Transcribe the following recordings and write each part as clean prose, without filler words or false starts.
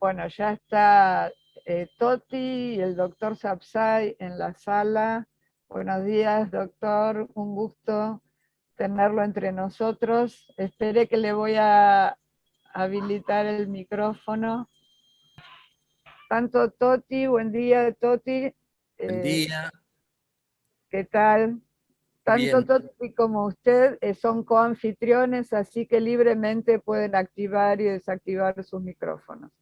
Bueno, ya está Toti y el doctor Sapsay en la sala. Buenos días, doctor. Un gusto tenerlo entre nosotros. Espere que le voy a habilitar el micrófono. Tanto Toti, buen día, Toti. Buen día, ¿Qué tal? Tanto bien. Toti como usted son coanfitriones, así que libremente pueden activar y desactivar sus micrófonos.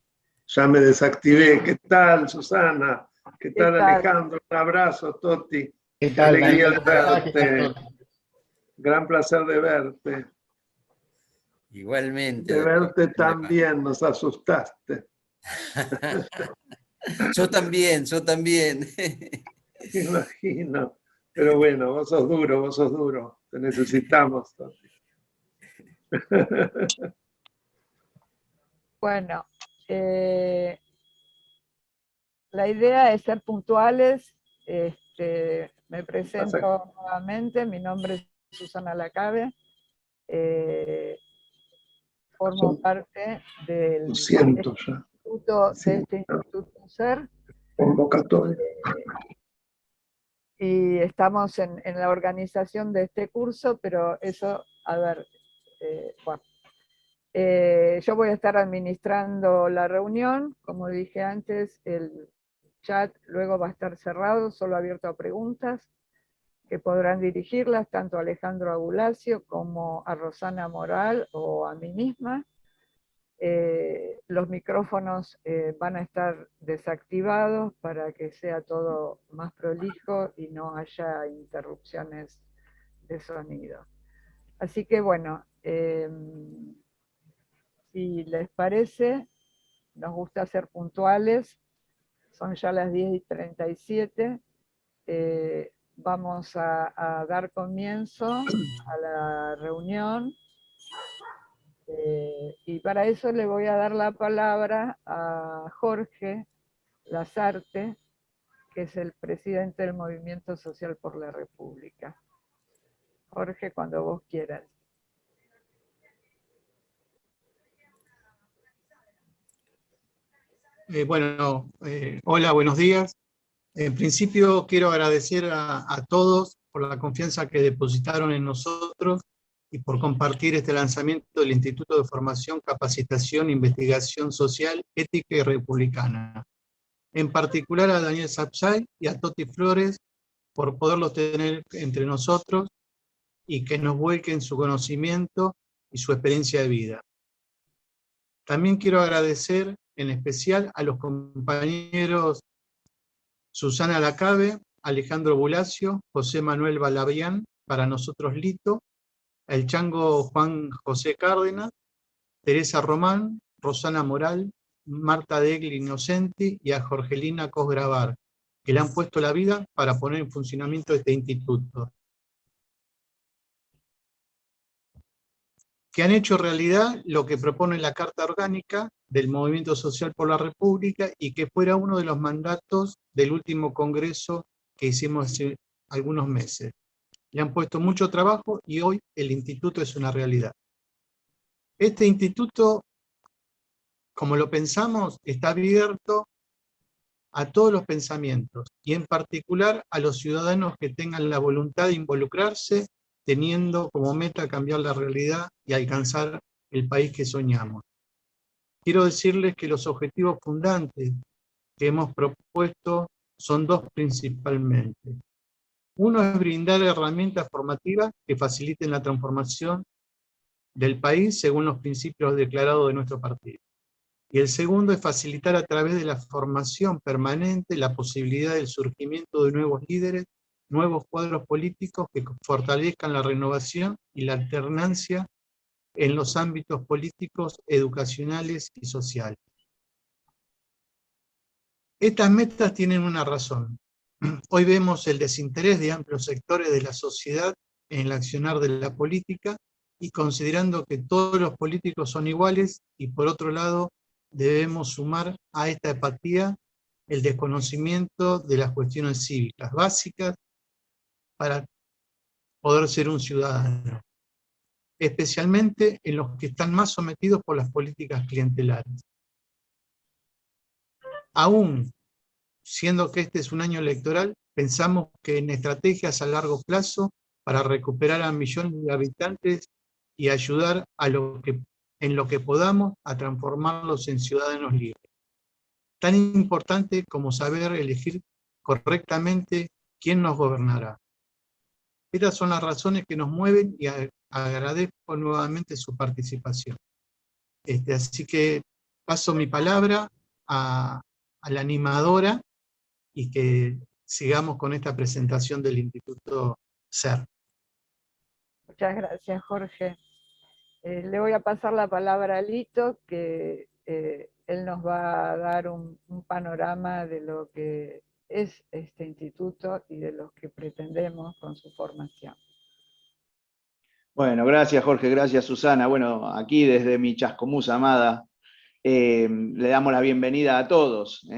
Ya me desactivé. ¿Qué tal, Susana? ¿Qué ¿Qué tal, tal? Alejandro? Un abrazo, Toti. ¿Qué Qué tal, alegría Daniel? de ¿Cómo estás? ¿Qué tal verte. todo? Gran placer de verte. Igualmente, De doctor. verte ¿Cómo le va? también, nos asustaste. Yo también, yo también. Me imagino. Pero bueno, vos sos duro, vos sos duro. Te necesitamos, Toti. Bueno, la idea es ser puntuales. Me presento nuevamente, mi nombre es Susana Lacabe, formo Son parte de 200 ya. este Instituto SER, Convocatoria. y estamos en la organización de este curso, pero eso, a ver, bueno. Yo voy a estar administrando la reunión, como dije antes, el chat luego va a estar cerrado, solo abierto a preguntas, que podrán dirigirlas tanto a Alejandro Agulacio como a Rosana Moral o a mí misma. Los micrófonos van a estar desactivados para que sea todo más prolijo y no haya interrupciones de sonido. Así que bueno, si les parece, nos gusta ser puntuales, son ya las 10:37, vamos a dar comienzo a la reunión, y para eso le voy a dar la palabra a Jorge Lazarte, que es el presidente del Movimiento Social por la República. Jorge, cuando vos quieras. Hola, buenos días. En principio quiero agradecer a todos por la confianza que depositaron en nosotros y por compartir este lanzamiento del Instituto de Formación, Capacitación e Investigación Social, Ética y Republicana. En particular a Daniel Sapsay y a Toti Flores por poderlos tener entre nosotros y que nos vuelquen su conocimiento y su experiencia de vida. También quiero agradecer en especial a los compañeros Susana Lacabe, Alejandro Bulacio, José Manuel Balabián, para nosotros Lito, el chango Juan José Cárdenas, Teresa Román, Rosana Moral, Marta Degli Innocenti y a Jorgelina Cosgravar, que le han puesto la vida para poner en funcionamiento este instituto, que han hecho realidad lo que propone la Carta Orgánica del Movimiento Social por la República y que fuera uno de los mandatos del último congreso que hicimos hace algunos meses. Le han puesto mucho trabajo y hoy el instituto es una realidad. Este instituto, como lo pensamos, está abierto a todos los pensamientos y en particular a los ciudadanos que tengan la voluntad de involucrarse, teniendo como meta cambiar la realidad y alcanzar el país que soñamos. Quiero decirles que los objetivos fundantes que hemos propuesto son dos principalmente. Uno es brindar herramientas formativas que faciliten la transformación del país según los principios declarados de nuestro partido. Y el segundo es facilitar a través de la formación permanente la posibilidad del surgimiento de nuevos líderes, nuevos cuadros políticos que fortalezcan la renovación y la alternancia en los ámbitos políticos, educacionales y sociales. Estas metas tienen una razón. Hoy vemos el desinterés de amplios sectores de la sociedad en el accionar de la política y considerando que todos los políticos son iguales y por otro lado debemos sumar a esta apatía el desconocimiento de las cuestiones cívicas básicas para poder ser un ciudadano, especialmente en los que están más sometidos por las políticas clientelares. Aún siendo que este es un año electoral, pensamos que en estrategias a largo plazo para recuperar a millones de habitantes y ayudar en lo que podamos a transformarlos en ciudadanos libres. Tan importante como saber elegir correctamente quién nos gobernará. Estas son las razones que nos mueven y agradezco nuevamente su participación. Así que paso mi palabra a la animadora y que sigamos con esta presentación del Instituto SER. Muchas gracias, Jorge. Le voy a pasar la palabra a Lito, que él nos va a dar un panorama de lo que es este instituto y de lo que pretendemos con su formación. Bueno, gracias Jorge, gracias Susana. Bueno, aquí desde mi Chascomús amada, le damos la bienvenida a todos.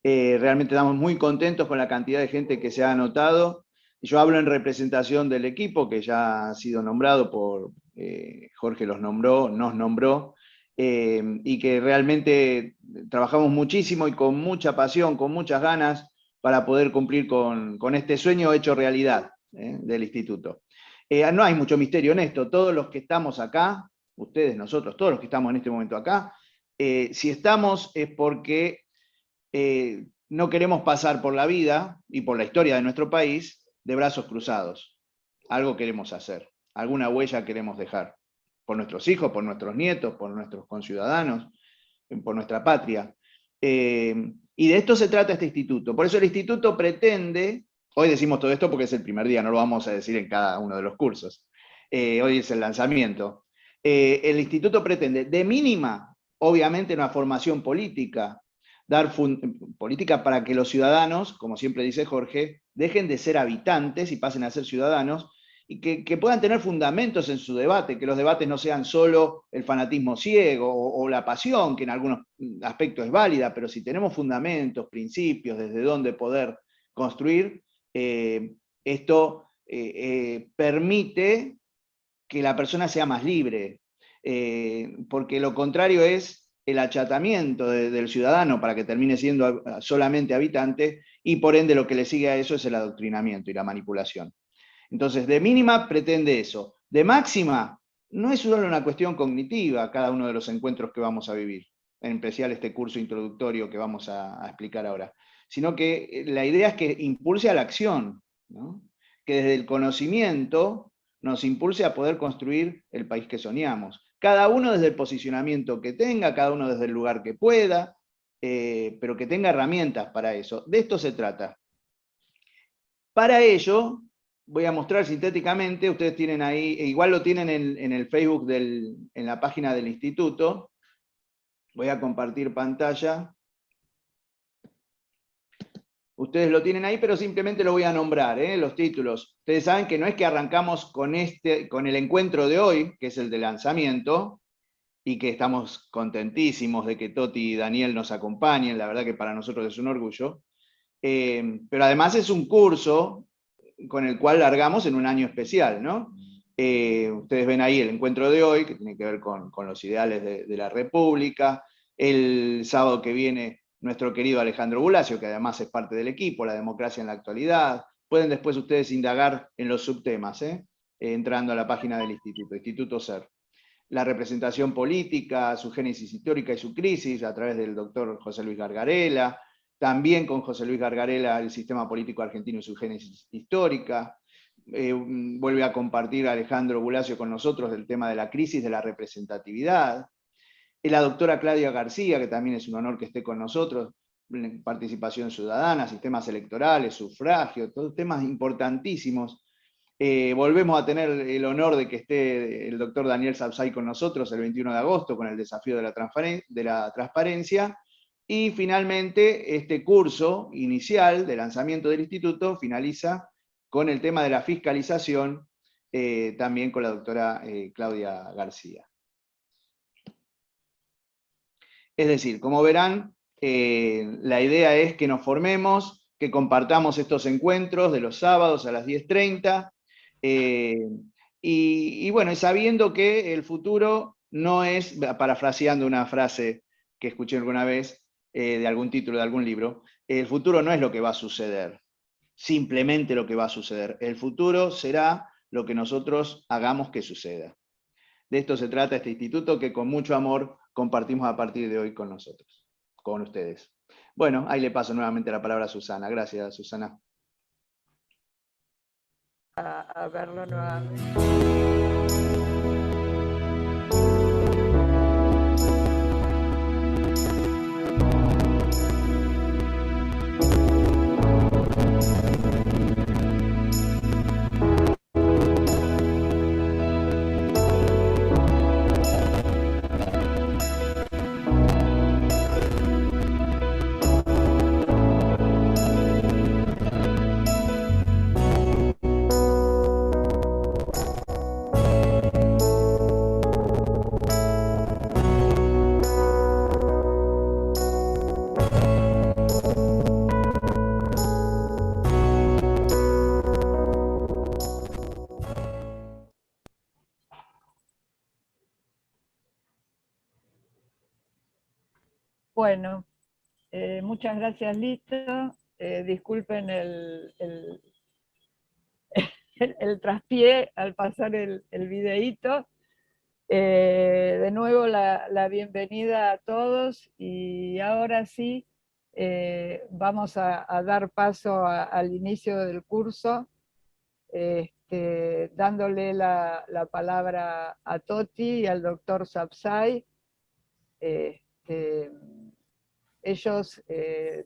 Realmente estamos muy contentos con la cantidad de gente que se ha anotado. Yo hablo en representación del equipo, que ya ha sido nombrado por Jorge, nos nombró, y que realmente trabajamos muchísimo y con mucha pasión, con muchas ganas, para poder cumplir con este sueño hecho realidad del instituto. No hay mucho misterio en esto, todos los que estamos acá, ustedes, nosotros, todos los que estamos en este momento acá, si estamos es porque no queremos pasar por la vida y por la historia de nuestro país de brazos cruzados. Algo queremos hacer, alguna huella queremos dejar, por nuestros hijos, por nuestros nietos, por nuestros conciudadanos, por nuestra patria. Y de esto se trata este instituto. Por eso el instituto pretende, hoy decimos todo esto porque es el primer día, no lo vamos a decir en cada uno de los cursos. Hoy es el lanzamiento. El instituto pretende, de mínima, obviamente, una formación política, dar política para que los ciudadanos, como siempre dice Jorge, dejen de ser habitantes y pasen a ser ciudadanos, y que puedan tener fundamentos en su debate, que los debates no sean solo el fanatismo ciego o la pasión, que en algunos aspectos es válida, pero si tenemos fundamentos, principios, desde dónde poder construir, esto permite que la persona sea más libre, porque lo contrario es el achatamiento del ciudadano para que termine siendo solamente habitante, y por ende lo que le sigue a eso es el adoctrinamiento y la manipulación. Entonces, de mínima pretende eso. De máxima, no es solo una cuestión cognitiva cada uno de los encuentros que vamos a vivir, en especial este curso introductorio que vamos a explicar ahora, sino que la idea es que impulse a la acción, ¿no? Que desde el conocimiento nos impulse a poder construir el país que soñamos. Cada uno desde el posicionamiento que tenga, cada uno desde el lugar que pueda, pero que tenga herramientas para eso. De esto se trata. Para ello, voy a mostrar sintéticamente, ustedes tienen ahí, igual lo tienen en el Facebook, en la página del instituto. Voy a compartir pantalla. Ustedes lo tienen ahí, pero simplemente lo voy a nombrar, los títulos. Ustedes saben que no es que arrancamos con el encuentro de hoy, que es el de lanzamiento, y que estamos contentísimos de que Toti y Daniel nos acompañen, la verdad que para nosotros es un orgullo. Pero además es un curso con el cual largamos en un año especial, ¿no? Ustedes ven ahí el encuentro de hoy, que tiene que ver con los ideales de la República. El sábado que viene, nuestro querido Alejandro Bulacio, que además es parte del equipo, la democracia en la actualidad. Pueden después ustedes indagar en los subtemas, entrando a la página del instituto, Instituto SER. La representación política, su génesis histórica y su crisis, a través del doctor José Luis Gargarella. También con José Luis Gargarella, el sistema político argentino y su génesis histórica. Vuelve a compartir Alejandro Bulacio con nosotros el tema de la crisis de la representatividad. La doctora Claudia García, que también es un honor que esté con nosotros, participación ciudadana, sistemas electorales, sufragio, todos temas importantísimos. Volvemos a tener el honor de que esté el doctor Daniel Sapsay con nosotros el 21 de agosto con el desafío de la transparencia. Y finalmente, este curso inicial de lanzamiento del instituto finaliza con el tema de la fiscalización, también con la doctora Claudia García. Es decir, como verán, la idea es que nos formemos, que compartamos estos encuentros de los sábados a las 10:30, y bueno, sabiendo que el futuro no es, parafraseando una frase que escuché alguna vez, de algún título, de algún libro, el futuro no es lo que va a suceder, simplemente lo que va a suceder. El futuro será lo que nosotros hagamos que suceda. De esto se trata este instituto que con mucho amor compartimos a partir de hoy con nosotros, con ustedes. Bueno, ahí le paso nuevamente la palabra a Susana. Gracias, Susana. A verlo nuevamente. Bueno, muchas gracias, Lito. Disculpen el traspié al pasar el videíto. De nuevo la bienvenida a todos y ahora sí vamos a dar paso al inicio del curso, dándole la palabra a Toti y al doctor Sapsay. Ellos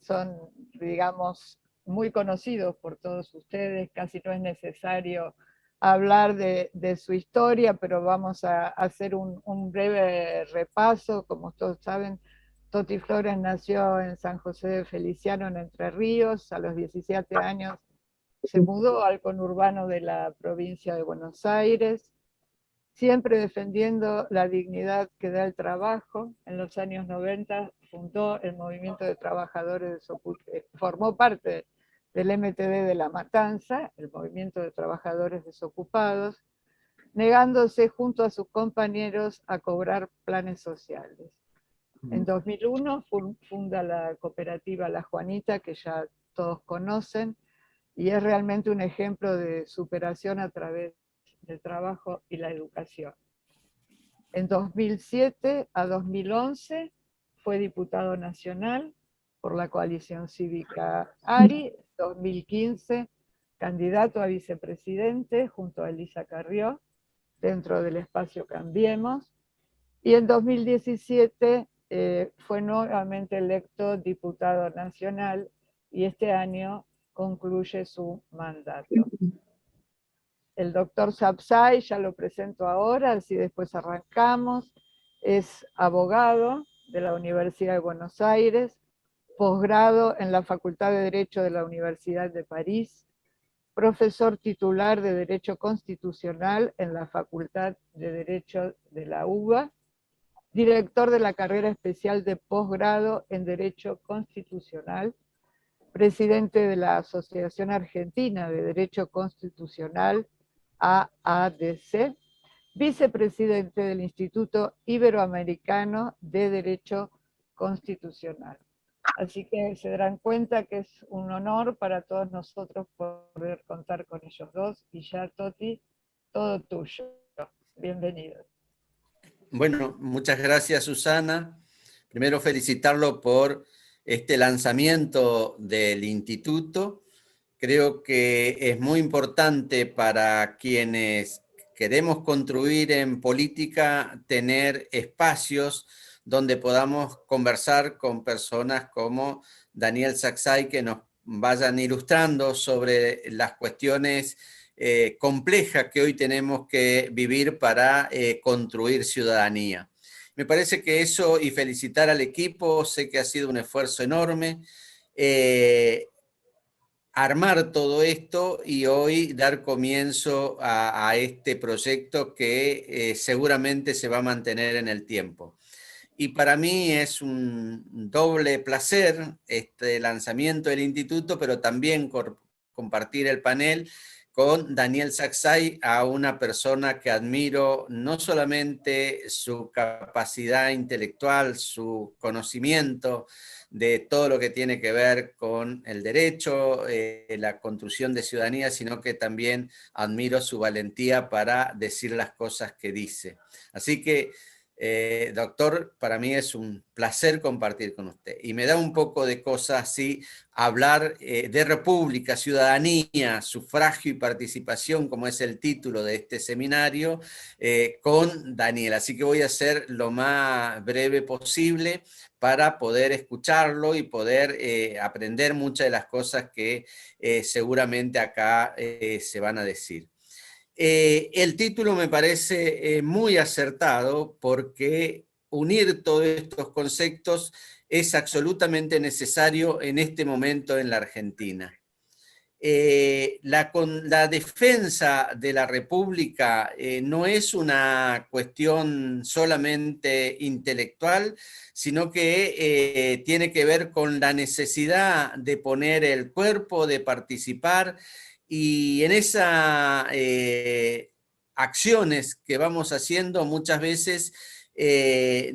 son, digamos, muy conocidos por todos ustedes, casi no es necesario hablar de su historia, pero vamos a hacer un breve repaso. Como todos saben, Toti Flores nació en San José de Feliciano, en Entre Ríos. A los 17 años se mudó al conurbano de la provincia de Buenos Aires, siempre defendiendo la dignidad que da el trabajo. En los años 90 fundó el Movimiento de Trabajadores Desocupados, formó parte del MTD de La Matanza, el Movimiento de Trabajadores Desocupados, negándose junto a sus compañeros a cobrar planes sociales. En 2001 funda la cooperativa La Juanita, que ya todos conocen, y es realmente un ejemplo de superación a través del trabajo y la educación. En 2007 a 2011 fue diputado nacional por la coalición cívica ARI. En 2015 candidato a vicepresidente junto a Elisa Carrió dentro del espacio Cambiemos, y en 2017 fue nuevamente electo diputado nacional y este año concluye su mandato. El doctor Sapsay, ya lo presento ahora, así después arrancamos, es abogado de la Universidad de Buenos Aires, posgrado en la Facultad de Derecho de la Universidad de París, profesor titular de Derecho Constitucional en la Facultad de Derecho de la UBA, director de la carrera especial de posgrado en Derecho Constitucional, presidente de la Asociación Argentina de Derecho Constitucional, AADC, vicepresidente del Instituto Iberoamericano de Derecho Constitucional. Así que se darán cuenta que es un honor para todos nosotros poder contar con ellos dos, y ya, Toti, todo tuyo. Bienvenido. Bueno, muchas gracias, Susana. Primero felicitarlo por este lanzamiento del instituto. Creo que es muy importante para quienes queremos construir en política tener espacios donde podamos conversar con personas como Daniel Sapsay, que nos vayan ilustrando sobre las cuestiones complejas que hoy tenemos que vivir para construir ciudadanía. Me parece que eso, y felicitar al equipo, sé que ha sido un esfuerzo enorme, armar todo esto y hoy dar comienzo a este proyecto que seguramente se va a mantener en el tiempo. Y para mí es un doble placer este lanzamiento del instituto, pero también compartir el panel con Daniel Saxay, a una persona que admiro no solamente su capacidad intelectual, su conocimiento de todo lo que tiene que ver con el derecho, la construcción de ciudadanía, sino que también admiro su valentía para decir las cosas que dice. Así que, doctor, para mí es un placer compartir con usted. Y me da un poco de cosas así, hablar de república, ciudadanía, sufragio y participación, como es el título de este seminario, con Daniel. Así que voy a ser lo más breve posible para poder escucharlo y poder aprender muchas de las cosas que seguramente acá se van a decir. El título me parece muy acertado porque unir todos estos conceptos es absolutamente necesario en este momento en la Argentina. La defensa de la República no es una cuestión solamente intelectual, sino que tiene que ver con la necesidad de poner el cuerpo, de participar, y en esas acciones que vamos haciendo muchas veces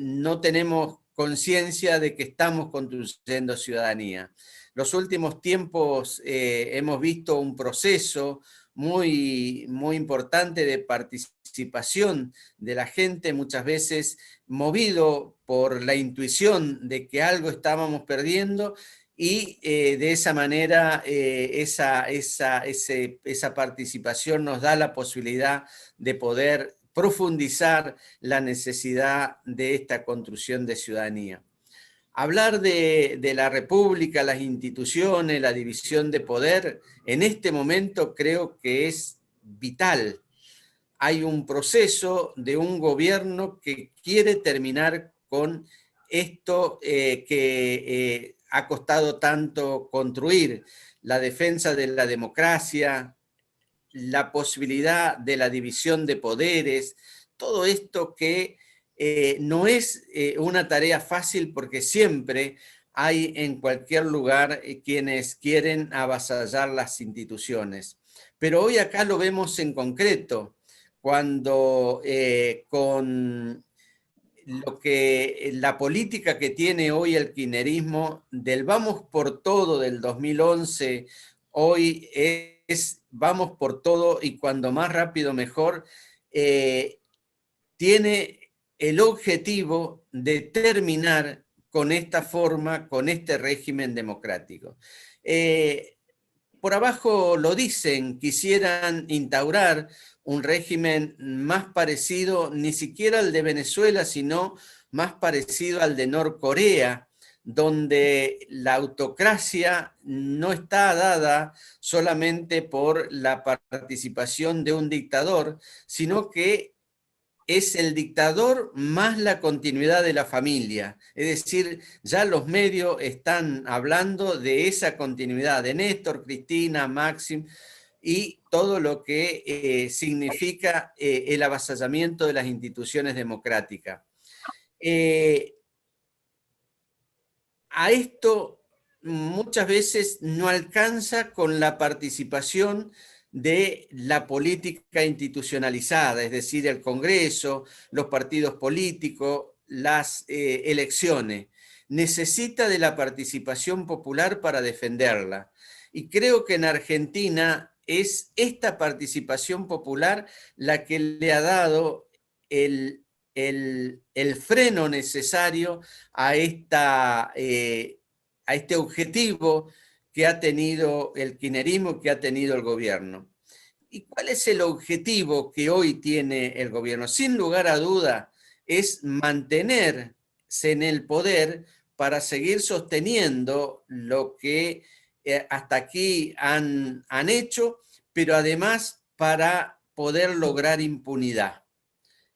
no tenemos conciencia de que estamos construyendo ciudadanía. Los últimos tiempos hemos visto un proceso muy importante de participación de la gente, muchas veces movido por la intuición de que algo estábamos perdiendo, y de esa manera esa participación nos da la posibilidad de poder profundizar la necesidad de esta construcción de ciudadanía. Hablar de la República, las instituciones, la división de poder, en este momento creo que es vital. Hay un proceso de un gobierno que quiere terminar con esto que ha costado tanto construir, la defensa de la democracia, la posibilidad de la división de poderes, todo esto que no es una tarea fácil, porque siempre hay en cualquier lugar quienes quieren avasallar las instituciones. Pero hoy acá lo vemos en concreto, cuando con lo que la política que tiene hoy el kirchnerismo del vamos por todo del 2011, hoy es vamos por todo y cuando más rápido mejor, tiene el objetivo de terminar con esta forma, con este régimen democrático. Por abajo lo dicen, quisieran instaurar un régimen más parecido, ni siquiera al de Venezuela, sino más parecido al de Norcorea, donde la autocracia no está dada solamente por la participación de un dictador, sino que es el dictador más la continuidad de la familia. Es decir, ya los medios están hablando de esa continuidad, de Néstor, Cristina, Máxim, y todo lo que significa el avasallamiento de las instituciones democráticas. A esto muchas veces no alcanza con la participación de la política institucionalizada, es decir, el Congreso, los partidos políticos, las elecciones. Necesita de la participación popular para defenderla. Y creo que en Argentina es esta participación popular la que le ha dado el freno necesario a este objetivo que ha tenido el kirchnerismo, que ha tenido el gobierno. ¿Y cuál es el objetivo que hoy tiene el gobierno? Sin lugar a duda, es mantenerse en el poder para seguir sosteniendo lo que hasta aquí han hecho, pero además para poder lograr impunidad.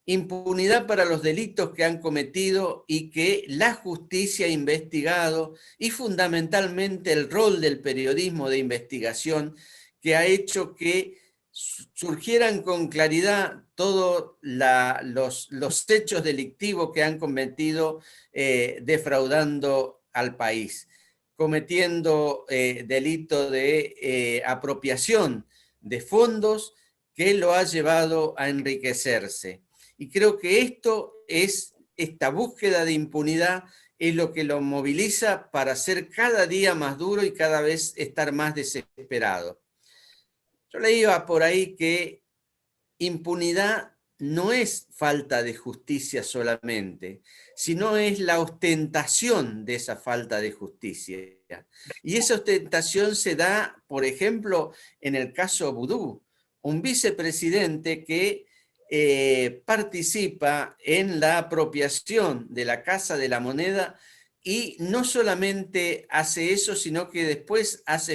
Impunidad para los delitos que han cometido y que la justicia ha investigado, y fundamentalmente el rol del periodismo de investigación, que ha hecho que surgieran con claridad todos los hechos delictivos que han cometido defraudando al país, cometiendo delito de apropiación de fondos que lo ha llevado a enriquecerse. Y creo que esta búsqueda de impunidad es lo que lo moviliza para ser cada día más duro y cada vez estar más desesperado. Yo leía por ahí que impunidad no es falta de justicia solamente, sino es la ostentación de esa falta de justicia. Y esa ostentación se da, por ejemplo, en el caso Vudú, un vicepresidente que participa en la apropiación de la Casa de la Moneda y no solamente hace eso, sino que después hace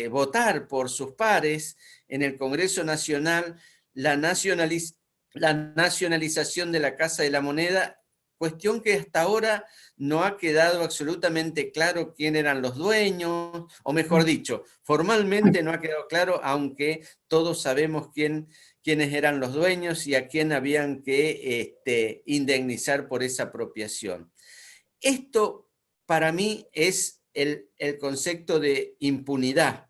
votar por sus pares en el Congreso Nacional la nacionalización de la Casa de la Moneda, cuestión que hasta ahora no ha quedado absolutamente claro quién eran los dueños, o mejor dicho, formalmente no ha quedado claro, aunque todos sabemos quiénes eran los dueños y a quién habían que indemnizar por esa apropiación. Esto para mí es el concepto de impunidad,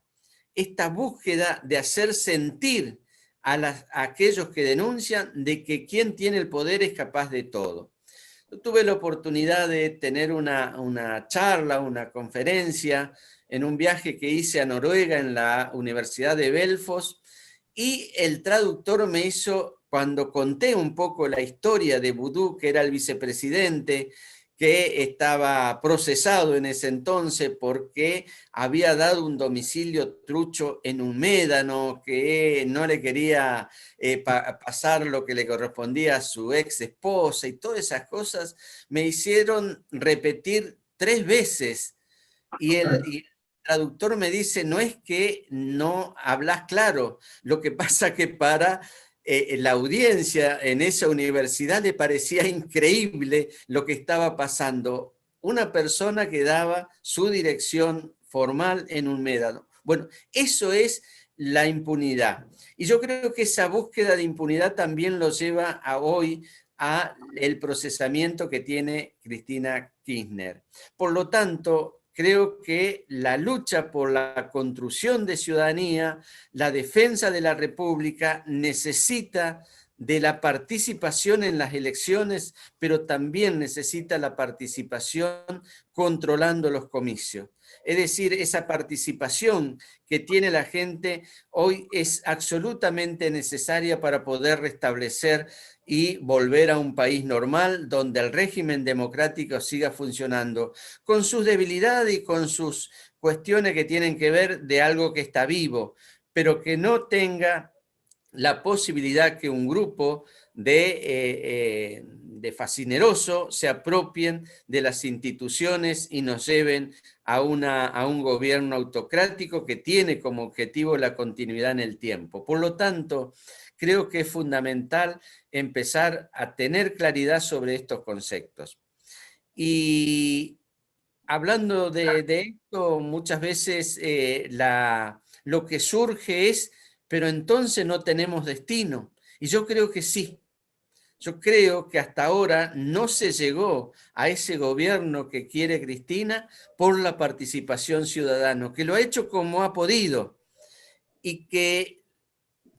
esta búsqueda de hacer sentir a aquellos que denuncian de que quien tiene el poder es capaz de todo. Yo tuve la oportunidad de tener una charla, una conferencia en un viaje que hice a Noruega en la Universidad de Belfos, y el traductor me hizo, cuando conté un poco la historia de Vudú, que era el vicepresidente, que estaba procesado en ese entonces porque había dado un domicilio trucho en un médano, que no le quería pasar lo que le correspondía a su ex esposa, y todas esas cosas me hicieron repetir 3 veces. Y el traductor me dice, no es que no hablas claro, lo que pasa que para la audiencia en esa universidad le parecía increíble lo que estaba pasando. Una persona que daba su dirección formal en un médano. Bueno, eso es la impunidad. Y yo creo que esa búsqueda de impunidad también lo lleva a hoy a el procesamiento que tiene Cristina Kirchner. Por lo tanto, creo que la lucha por la construcción de ciudadanía, la defensa de la República, necesita de la participación en las elecciones, pero también necesita la participación controlando los comicios. Es decir, esa participación que tiene la gente hoy es absolutamente necesaria para poder restablecer y volver a un país normal donde el régimen democrático siga funcionando, con sus debilidades y con sus cuestiones que tienen que ver de algo que está vivo, pero que no tenga la posibilidad que un grupo de fascinerosos se apropien de las instituciones y nos lleven a un gobierno autocrático que tiene como objetivo la continuidad en el tiempo. Por lo tanto, creo que es fundamental empezar a tener claridad sobre estos conceptos. Y hablando de esto, muchas veces lo que surge es, pero entonces no tenemos destino. Y yo creo que sí. Yo creo que hasta ahora no se llegó a ese gobierno que quiere Cristina por la participación ciudadana, que lo ha hecho como ha podido y que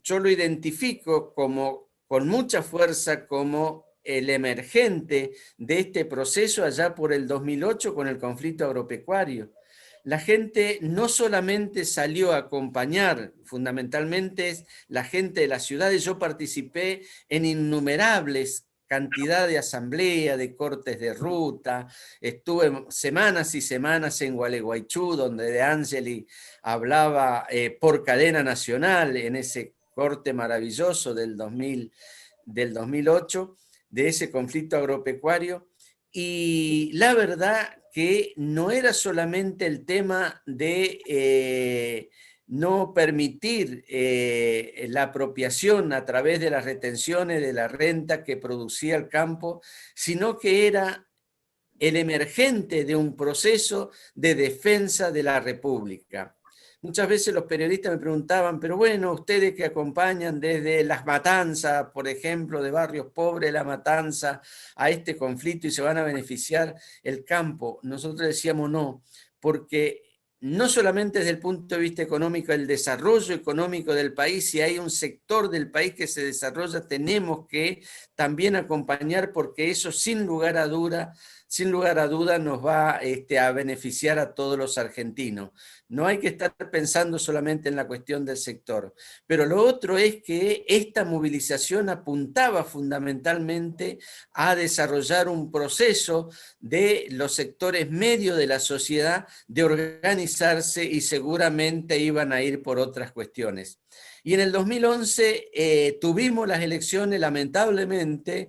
yo lo identifico con mucha fuerza como el emergente de este proceso allá por el 2008 con el conflicto agropecuario. La gente no solamente salió a acompañar, fundamentalmente la gente de las ciudades. Yo participé en innumerables cantidad de asambleas, de cortes de ruta, estuve semanas y semanas en Gualeguaychú, donde De Angeli hablaba por cadena nacional en ese corte maravilloso del 2008, de ese conflicto agropecuario, y la verdad que no era solamente el tema de no permitir la apropiación a través de las retenciones de la renta que producía el campo, sino que era el emergente de un proceso de defensa de la República. Muchas veces los periodistas me preguntaban, pero bueno, ustedes que acompañan desde las matanzas, por ejemplo, de barrios pobres, la matanza, a este conflicto y se van a beneficiar el campo. Nosotros decíamos no, porque no solamente desde el punto de vista económico, el desarrollo económico del país, si hay un sector del país que se desarrolla, tenemos que también acompañar, porque eso sin lugar a duda nos va a beneficiar a todos los argentinos. No hay que estar pensando solamente en la cuestión del sector. Pero lo otro es que esta movilización apuntaba fundamentalmente a desarrollar un proceso de los sectores medios de la sociedad de organizarse, y seguramente iban a ir por otras cuestiones. Y en el 2011 tuvimos las elecciones, lamentablemente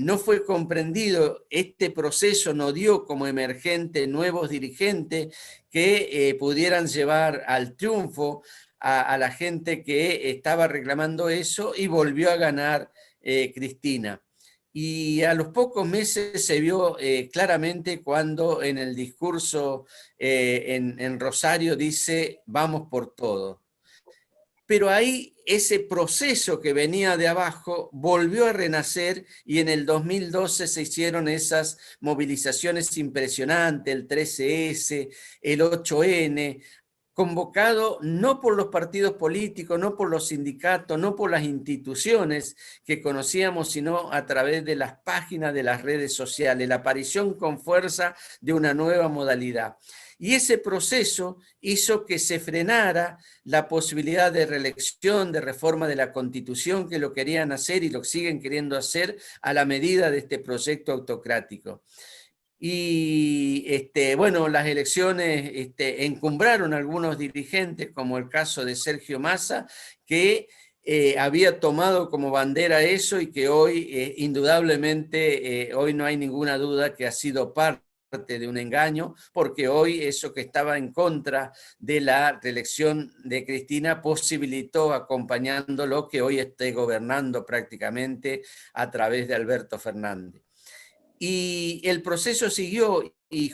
no fue comprendido este proceso, no dio como emergente nuevos dirigentes que pudieran llevar al triunfo a la gente que estaba reclamando eso, y volvió a ganar Cristina. Y a los pocos meses se vio claramente cuando en el discurso en Rosario dice: vamos por todo. Pero ahí ese proceso que venía de abajo volvió a renacer, y en el 2012 se hicieron esas movilizaciones impresionantes, el 13S, el 8N, convocado no por los partidos políticos, no por los sindicatos, no por las instituciones que conocíamos, sino a través de las páginas de las redes sociales, la aparición con fuerza de una nueva modalidad. Y ese proceso hizo que se frenara la posibilidad de reelección, de reforma de la Constitución, que lo querían hacer y lo siguen queriendo hacer a la medida de este proyecto autocrático. Y bueno, las elecciones encumbraron a algunos dirigentes, como el caso de Sergio Massa, que había tomado como bandera eso, y que hoy indudablemente, hoy no hay ninguna duda que ha sido parte de un engaño, porque hoy eso que estaba en contra de la reelección de Cristina posibilitó, acompañándolo, que hoy esté gobernando prácticamente a través de Alberto Fernández. Y el proceso siguió, y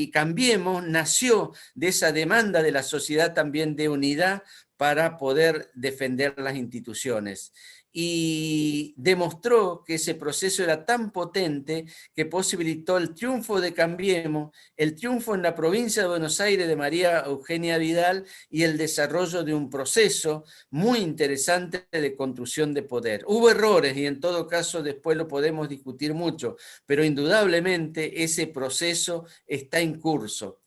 Cambiemos nació de esa demanda de la sociedad también de unidad para poder defender las instituciones. Y demostró que ese proceso era tan potente que posibilitó el triunfo de Cambiemos, el triunfo en la provincia de Buenos Aires de María Eugenia Vidal, y el desarrollo de un proceso muy interesante de construcción de poder. Hubo errores, y en todo caso después lo podemos discutir mucho, pero indudablemente ese proceso está en curso.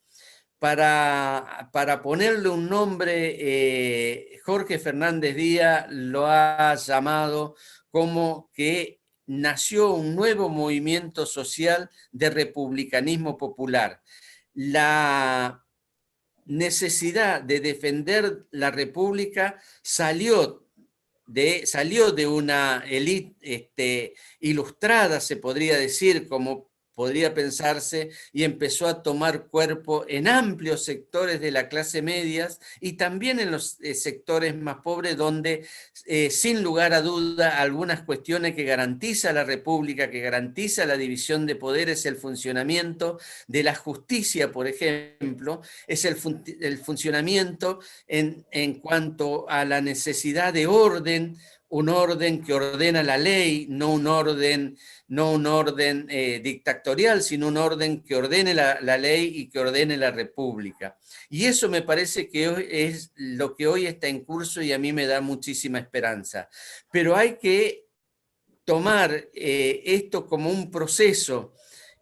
Para ponerle un nombre, Jorge Fernández Díaz lo ha llamado como que nació un nuevo movimiento social de republicanismo popular. La necesidad de defender la República salió de una élite ilustrada, se podría decir, como podría pensarse, y empezó a tomar cuerpo en amplios sectores de la clase media, y también en los sectores más pobres, donde sin lugar a duda algunas cuestiones que garantiza la República, que garantiza la división de poderes, el funcionamiento de la justicia, por ejemplo, es el funcionamiento en cuanto a la necesidad de orden, un orden que ordena la ley, no un orden dictatorial, sino un orden que ordene la ley y que ordene la república. Y eso me parece que hoy es lo que hoy está en curso, y a mí me da muchísima esperanza. Pero hay que tomar esto como un proceso,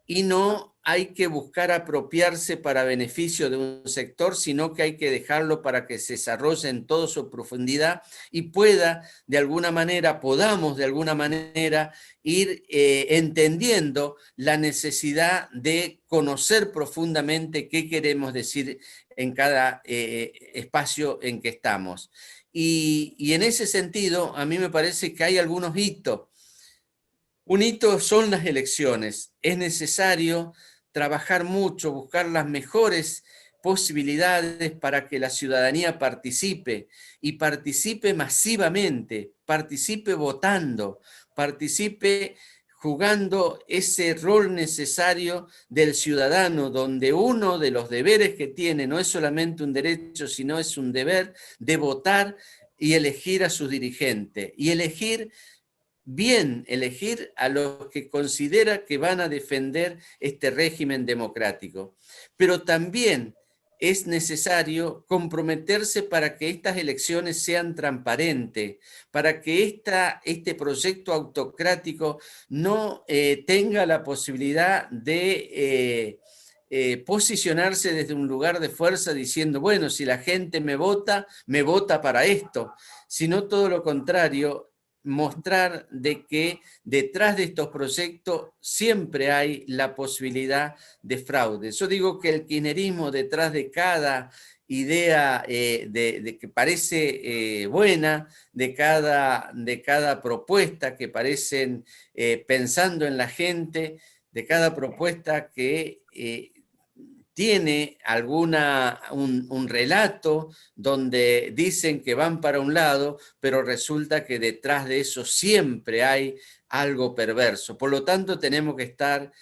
y no hay que buscar apropiarse para beneficio de un sector, sino que hay que dejarlo para que se desarrolle en toda su profundidad y podamos de alguna manera ir entendiendo la necesidad de conocer profundamente qué queremos decir en cada espacio en que estamos. Y en ese sentido, a mí me parece que hay algunos hitos. Un hito son las elecciones. Es necesario trabajar mucho, buscar las mejores posibilidades para que la ciudadanía participe, y participe masivamente, participe votando, participe jugando ese rol necesario del ciudadano, donde uno de los deberes que tiene no es solamente un derecho, sino es un deber de votar y elegir a sus dirigentes, y elegir a los que considera que van a defender este régimen democrático. Pero también es necesario comprometerse para que estas elecciones sean transparentes, para que este proyecto autocrático no tenga la posibilidad de posicionarse desde un lugar de fuerza diciendo, bueno, si la gente me vota para esto, sino todo lo contrario, mostrar de que detrás de estos proyectos siempre hay la posibilidad de fraude. Yo digo que el kirchnerismo detrás de cada idea de que parece buena, de cada propuesta que parecen pensando en la gente, de cada propuesta que tiene un relato donde dicen que van para un lado, pero resulta que detrás de eso siempre hay algo perverso. Por lo tanto, tenemos que estar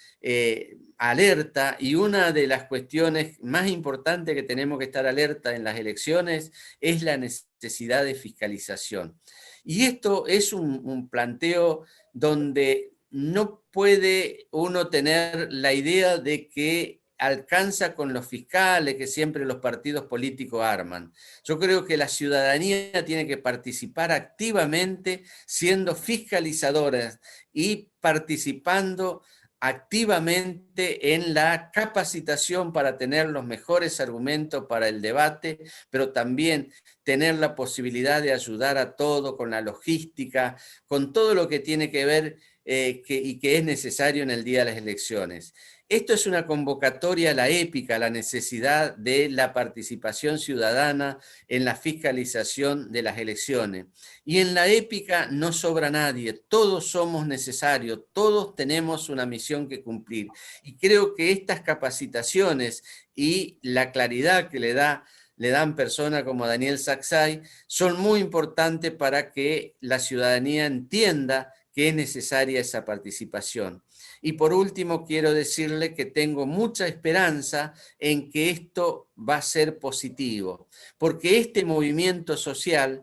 alerta, y una de las cuestiones más importantes que tenemos que estar alerta en las elecciones es la necesidad de fiscalización. Y esto es un planteo donde no puede uno tener la idea de que alcanza con los fiscales que siempre los partidos políticos arman. Yo creo que la ciudadanía tiene que participar activamente siendo fiscalizadora y participando activamente en la capacitación para tener los mejores argumentos para el debate, pero también tener la posibilidad de ayudar a todo con la logística, con todo lo que tiene que ver y que es necesario en el día de las elecciones. Esto es una convocatoria a la épica, a la necesidad de la participación ciudadana en la fiscalización de las elecciones. Y en la épica no sobra nadie, todos somos necesarios, todos tenemos una misión que cumplir. Y creo que estas capacitaciones y la claridad que le dan personas como Daniel Saxay son muy importantes para que la ciudadanía entienda que es necesaria esa participación. Y por último, quiero decirle que tengo mucha esperanza en que esto va a ser positivo, porque este movimiento social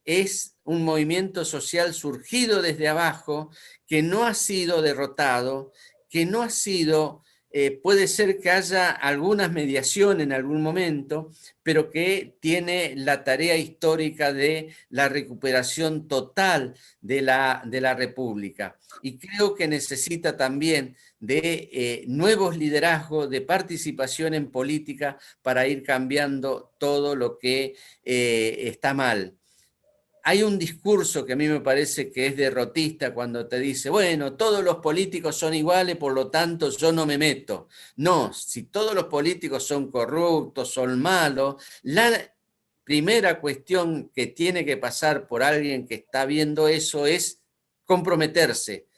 es un movimiento social surgido desde abajo, que no ha sido derrotado, que no ha sido, puede ser que haya algunas mediaciones en algún momento, pero que tiene la tarea histórica de la recuperación total de la República. Y creo que necesita también de nuevos liderazgos, de participación en política para ir cambiando todo lo que está mal. Hay un discurso que a mí me parece que es derrotista cuando te dice, bueno, todos los políticos son iguales, por lo tanto yo no me meto. No, si todos los políticos son corruptos, son malos, la primera cuestión que tiene que pasar por alguien que está viendo eso es comprometerse,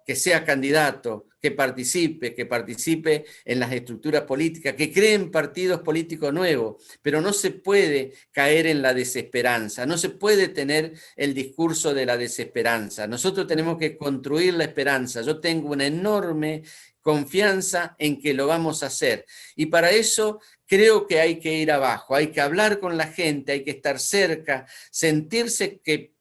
que sea candidato, que participe en las estructuras políticas, que creen partidos políticos nuevos, pero no se puede caer en la desesperanza, no se puede tener el discurso de la desesperanza. Nosotros tenemos que construir la esperanza. Yo tengo una enorme confianza en que lo vamos a hacer. Y para eso creo que hay que ir abajo, hay que hablar con la gente, hay que estar cerca, sentirse que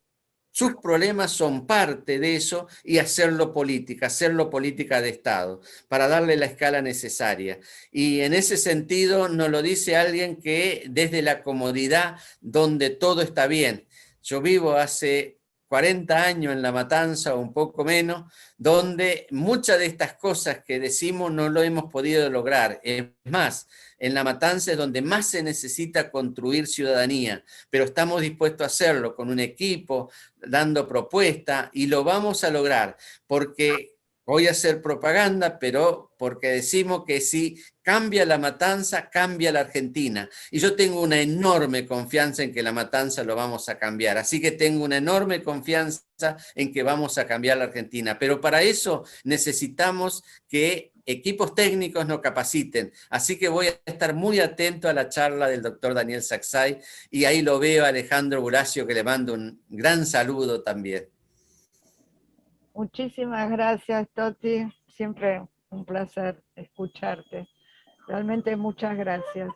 sus problemas son parte de eso y hacerlo política de Estado, para darle la escala necesaria. Y en ese sentido nos lo dice alguien que desde la comodidad donde todo está bien. Yo vivo hace 40 años en La Matanza o un poco menos, donde muchas de estas cosas que decimos no lo hemos podido lograr. Es más, en La Matanza es donde más se necesita construir ciudadanía, pero estamos dispuestos a hacerlo con un equipo, dando propuestas, y lo vamos a lograr, porque voy a hacer propaganda, pero porque decimos que si cambia La Matanza, cambia la Argentina. Y yo tengo una enorme confianza en que La Matanza lo vamos a cambiar. Así que tengo una enorme confianza en que vamos a cambiar la Argentina. Pero para eso necesitamos que equipos técnicos nos capaciten. Así que voy a estar muy atento a la charla del doctor Daniel Saxay, y ahí lo veo a Alejandro Buracio, que le mando un gran saludo también. Muchísimas gracias, Toti. Siempre un placer escucharte. Realmente muchas gracias.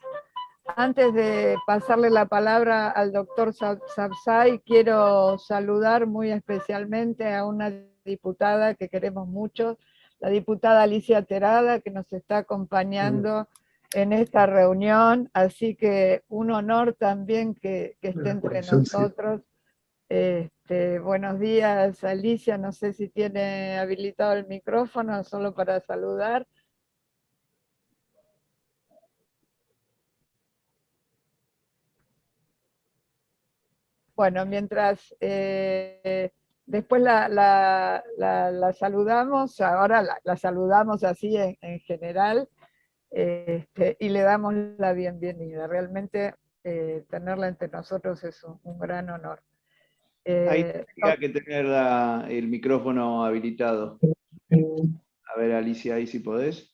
Antes de pasarle la palabra al doctor Saxay, quiero saludar muy especialmente a una diputada que queremos mucho, la diputada Alicia Terada, que nos está acompañando en esta reunión, así que un honor también que esté entre nosotros. Buenos días, Alicia, no sé si tiene habilitado el micrófono, solo para saludar. Bueno, mientras después la saludamos, ahora la saludamos así en general, y le damos la bienvenida. Realmente tenerla entre nosotros es un gran honor. Ahí tendría que tener el micrófono habilitado. A ver, Alicia, ahí si podés.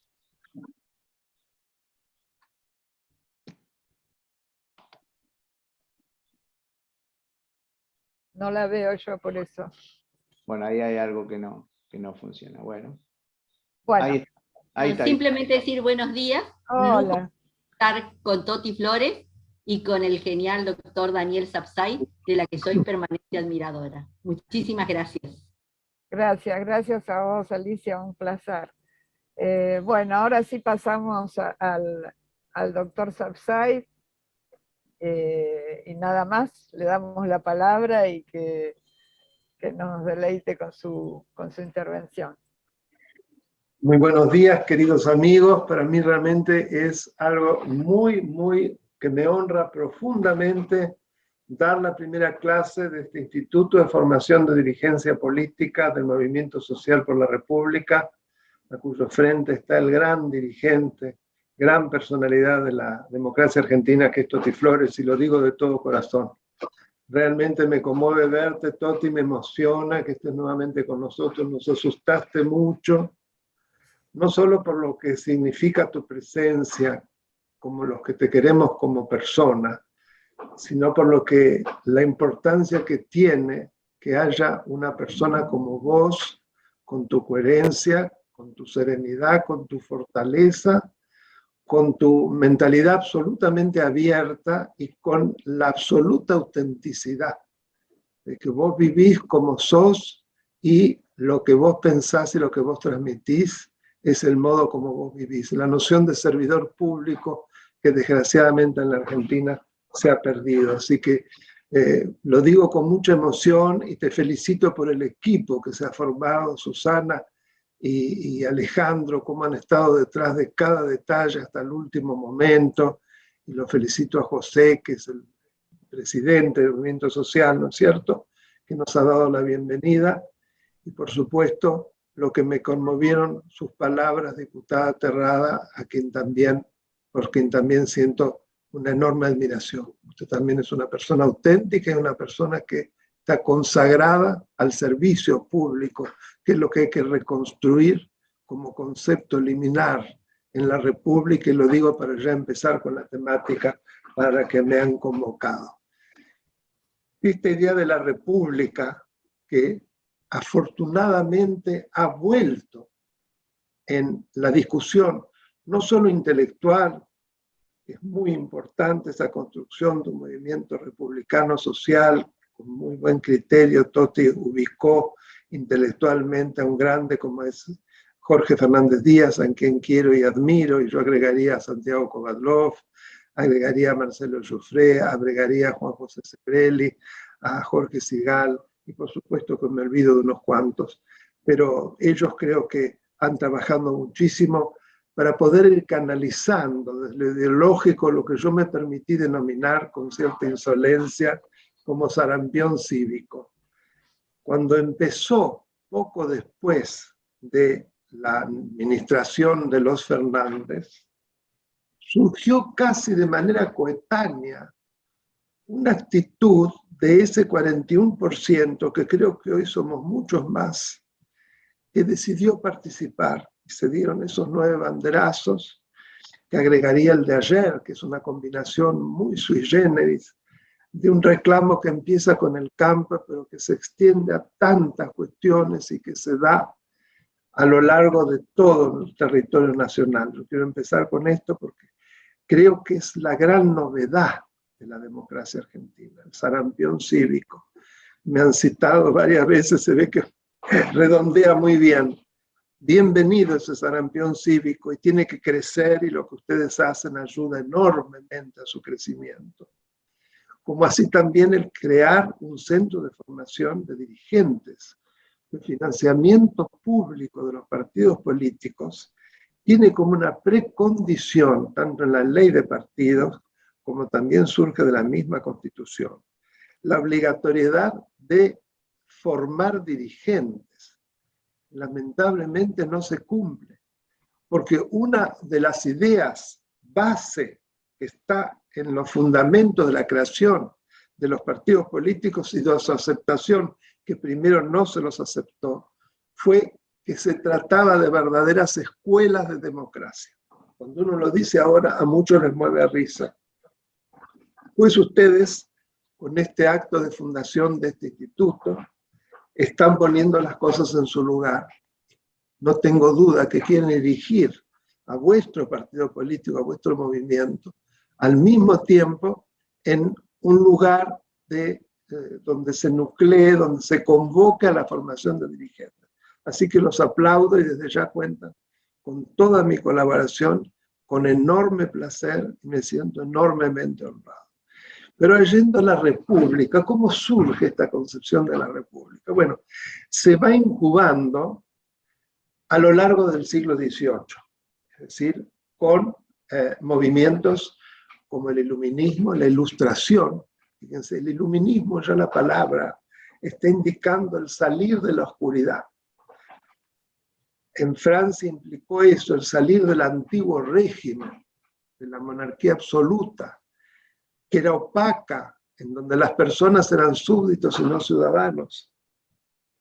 No la veo yo por eso. Bueno, ahí hay algo que no funciona. Bueno. Bueno. Ahí está. Simplemente decir buenos días. Hola. Estar con Toti Flores y con el genial doctor Daniel Sapsay, de la que soy permanente admiradora. Muchísimas gracias. Gracias a vos, Alicia, un placer. Bueno, ahora sí pasamos al doctor Sapsay, y nada más, le damos la palabra y que nos deleite con su intervención. Muy buenos días, queridos amigos. Para mí realmente es algo muy que me honra profundamente dar la primera clase de este Instituto de Formación de Dirigencia Política del Movimiento Social por la República, a cuyo frente está el gran dirigente, gran personalidad de la democracia argentina, que es Toti Flores, y lo digo de todo corazón. Realmente me conmueve verte, Toti, me emociona que estés nuevamente con nosotros, nos asustaste mucho, no solo por lo que significa tu presencia, como los que te queremos como persona, sino por la importancia que tiene que haya una persona como vos, con tu coherencia, con tu serenidad, con tu fortaleza, con tu mentalidad absolutamente abierta y con la absoluta autenticidad de que vos vivís como sos y lo que vos pensás y lo que vos transmitís es el modo como vos vivís. La noción de servidor público que desgraciadamente en la Argentina se ha perdido. Así que lo digo con mucha emoción y te felicito por el equipo que se ha formado, Susana y Alejandro, cómo han estado detrás de cada detalle hasta el último momento. Y lo felicito a José, que es el presidente del Movimiento Social, ¿no es cierto?, que nos ha dado la bienvenida. Y por supuesto, lo que me conmovieron sus palabras, diputada Terrada, por quien también siento una enorme admiración. Usted también es una persona auténtica y una persona que está consagrada al servicio público, que es lo que hay que reconstruir como concepto liminar en la República, y lo digo para ya empezar con la temática para que me han convocado. Esta idea de la República, que afortunadamente ha vuelto en la discusión, no solo intelectual, es muy importante esa construcción de un movimiento republicano social, con muy buen criterio. Toti ubicó intelectualmente a un grande como es Jorge Fernández Díaz, a quien quiero y admiro, y yo agregaría a Santiago Kovadlov, agregaría a Marcelo Giuffré, agregaría a Juan José Sebrelli, a Jorge Sigal, y por supuesto que me olvido de unos cuantos, pero ellos creo que han trabajado muchísimo para poder ir canalizando desde lo ideológico lo que yo me permití denominar con cierta insolencia como sarampión cívico. Cuando empezó, poco después de la administración de los Fernández, surgió casi de manera coetánea una actitud de ese 41%, que creo que hoy somos muchos más, que decidió participar. Y se dieron esos 9 banderazos, que agregaría el de ayer, que es una combinación muy sui generis, de un reclamo que empieza con el campo, pero que se extiende a tantas cuestiones y que se da a lo largo de todo el territorio nacional. Yo quiero empezar con esto porque creo que es la gran novedad de la democracia argentina, el sarampión cívico. Me han citado varias veces, se ve que redondea muy bien. bienvenido ese sarampión cívico y tiene que crecer, y lo que ustedes hacen ayuda enormemente a su crecimiento. Como así también el crear un centro de formación de dirigentes. El financiamiento público de los partidos políticos tiene como una precondición, tanto en la ley de partidos, como también surge de la misma Constitución, la obligatoriedad de formar dirigentes. Lamentablemente no se cumple, porque una de las ideas base que está en los fundamentos de la creación de los partidos políticos y de su aceptación, que primero no se los aceptó, fue que se trataba de verdaderas escuelas de democracia. Cuando uno lo dice ahora, a muchos les mueve a risa. Pues ustedes, con este acto de fundación de este instituto, están poniendo las cosas en su lugar. No tengo duda que quieren dirigir a vuestro partido político, a vuestro movimiento, al mismo tiempo en un lugar donde se nuclee, donde se convoca la formación de dirigentes. Así que los aplaudo y desde ya cuentan con toda mi colaboración, con enorme placer, y me siento enormemente honrado. Pero yendo a la República, ¿cómo surge esta concepción de la República? Bueno, se va incubando a lo largo del siglo XVIII, es decir, con movimientos como el iluminismo, la ilustración. Fíjense, el iluminismo, ya la palabra, está indicando el salir de la oscuridad. En Francia implicó eso, el salir del antiguo régimen, de la monarquía absoluta, que era opaca, en donde las personas eran súbditos y no ciudadanos.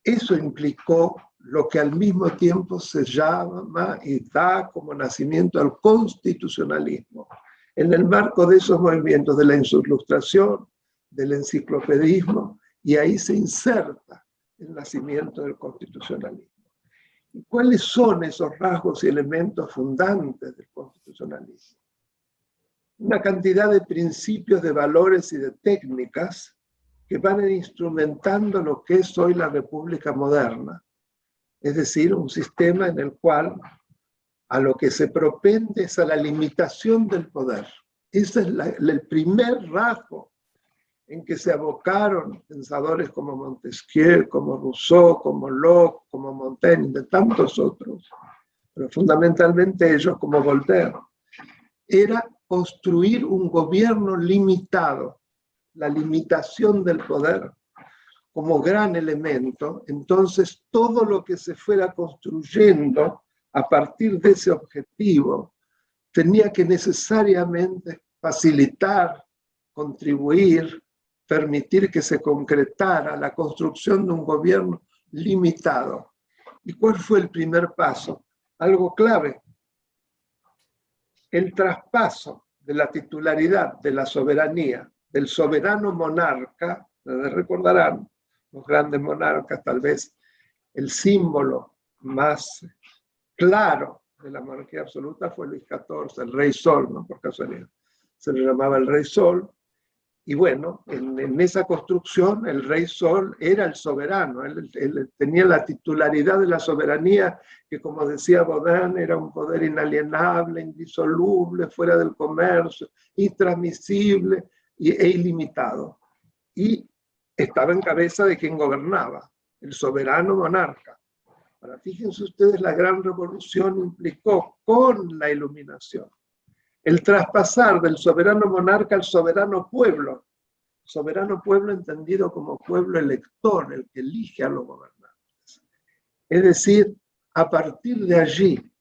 Eso implicó lo que al mismo tiempo se llama y da como nacimiento al constitucionalismo. En el marco de esos movimientos de la ilustración, del enciclopedismo, y ahí se inserta el nacimiento del constitucionalismo. ¿Y cuáles son esos rasgos y elementos fundantes del constitucionalismo? Una cantidad de principios, de valores y de técnicas que van instrumentando lo que es hoy la República moderna. Es decir, un sistema en el cual a lo que se propende es a la limitación del poder. Ese es el primer rasgo en que se abocaron pensadores como Montesquieu, como Rousseau, como Locke, como Montaigne, de tantos otros, pero fundamentalmente ellos como Voltaire. Era construir un gobierno limitado, la limitación del poder como gran elemento. Entonces todo lo que se fuera construyendo a partir de ese objetivo tenía que necesariamente facilitar, contribuir, permitir que se concretara la construcción de un gobierno limitado. ¿Y cuál fue el primer paso? Algo clave: el traspaso de la titularidad de la soberanía del soberano monarca. Recordarán los grandes monarcas, tal vez el símbolo más claro de la monarquía absoluta fue Luis XIV, el Rey Sol, no por casualidad, se le llamaba el Rey Sol. Y bueno, en esa construcción el Rey Sol era el soberano, él tenía la titularidad de la soberanía, que como decía Baudin, era un poder inalienable, indisoluble, fuera del comercio, intransmisible e ilimitado. Y estaba en cabeza de quien gobernaba, el soberano monarca. Ahora, fíjense ustedes, la gran revolución implicó con la iluminación el traspasar del soberano monarca al soberano pueblo entendido como pueblo elector, el que elige a los gobernantes. Es decir, a partir de allí,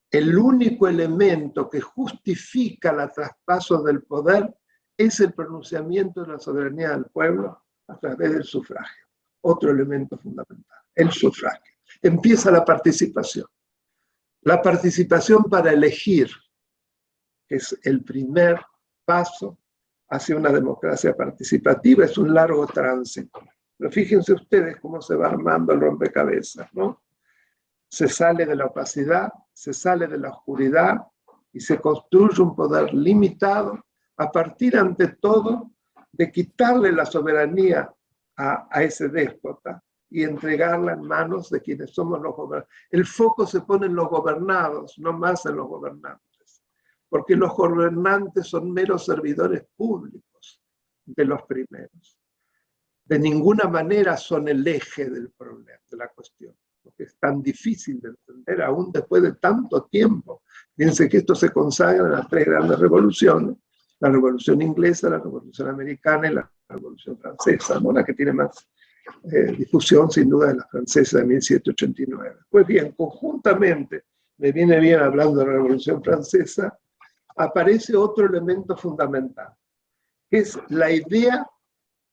el único elemento que justifica el traspaso del poder es el pronunciamiento de la soberanía del pueblo a través del sufragio. Otro elemento fundamental, el sufragio. Empieza la participación. La participación para elegir, que es el primer paso hacia una democracia participativa, es un largo tránsito. Pero fíjense ustedes cómo se va armando el rompecabezas, ¿no? Se sale de la opacidad, se sale de la oscuridad y se construye un poder limitado a partir, ante todo, de quitarle la soberanía a ese déspota y entregarla en manos de quienes somos los gobernados. El foco se pone en los gobernados, no más en los gobernantes, porque los gobernantes son meros servidores públicos de los primeros. De ninguna manera son el eje del problema, de la cuestión, porque es tan difícil de entender aún después de tanto tiempo. Fíjense que esto se consagra en las tres grandes revoluciones: la revolución inglesa, la revolución americana y la revolución francesa, ¿no? La que tiene más difusión sin duda de la francesa de 1789. Pues bien, conjuntamente, me viene bien hablando de la revolución francesa, aparece otro elemento fundamental, que es la idea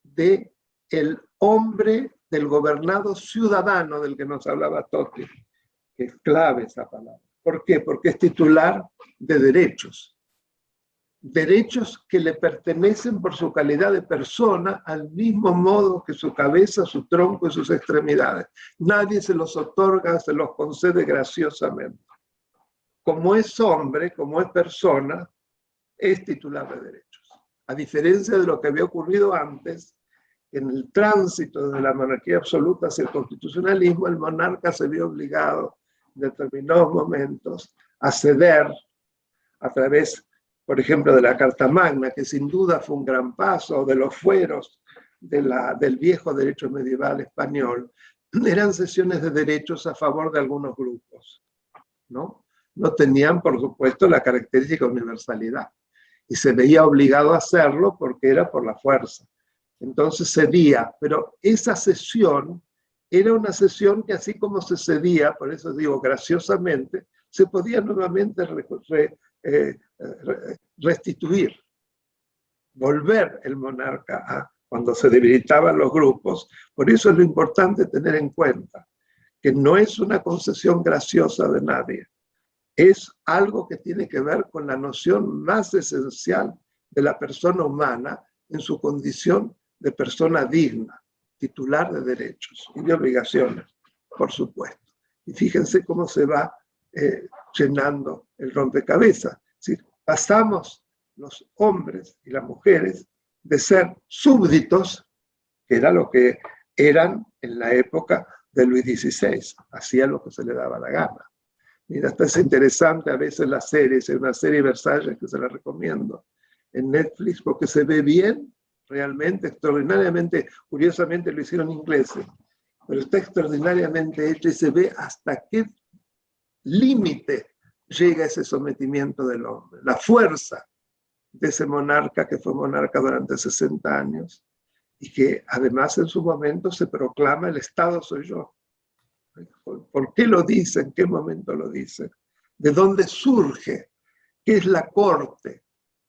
de el hombre, del gobernado ciudadano del que nos hablaba Totti, que es clave esa palabra. ¿Por qué? Porque es titular de derechos. Derechos que le pertenecen por su calidad de persona, al mismo modo que su cabeza, su tronco y sus extremidades. Nadie se los otorga, se los concede graciosamente. Como es hombre, como es persona, es titular de derechos. A diferencia de lo que había ocurrido antes, en el tránsito de la monarquía absoluta hacia el constitucionalismo, el monarca se vio obligado en determinados momentos a ceder a través, por ejemplo, de la Carta Magna, que sin duda fue un gran paso, de los fueros del viejo derecho medieval español. Eran cesiones de derechos a favor de algunos grupos, ¿no? No tenían, por supuesto, la característica universalidad, y se veía obligado a hacerlo porque era por la fuerza. Entonces cedía, pero esa cesión era una cesión que, así como se cedía, por eso digo graciosamente, se podía nuevamente restituir, volver el monarca a cuando se debilitaban los grupos. Por eso es lo importante tener en cuenta que no es una concesión graciosa de nadie, es algo que tiene que ver con la noción más esencial de la persona humana en su condición de persona digna, titular de derechos y de obligaciones, por supuesto. Y fíjense cómo se va llenando el rompecabezas. ¿Sí? Pasamos los hombres y las mujeres de ser súbditos, que era lo que eran en la época de Luis XVI, hacía lo que se le daba la gana. Mira, esto es interesante a veces las series, hay una serie Versalles que se la recomiendo en Netflix porque se ve bien, realmente, extraordinariamente, curiosamente lo hicieron ingleses, pero está extraordinariamente hecho y se ve hasta qué límite llega ese sometimiento del hombre, la fuerza de ese monarca que fue monarca durante 60 años y que además en su momento se proclama el Estado soy yo. ¿Por qué lo dice? ¿En qué momento lo dice? ¿De dónde surge? ¿Qué es la corte?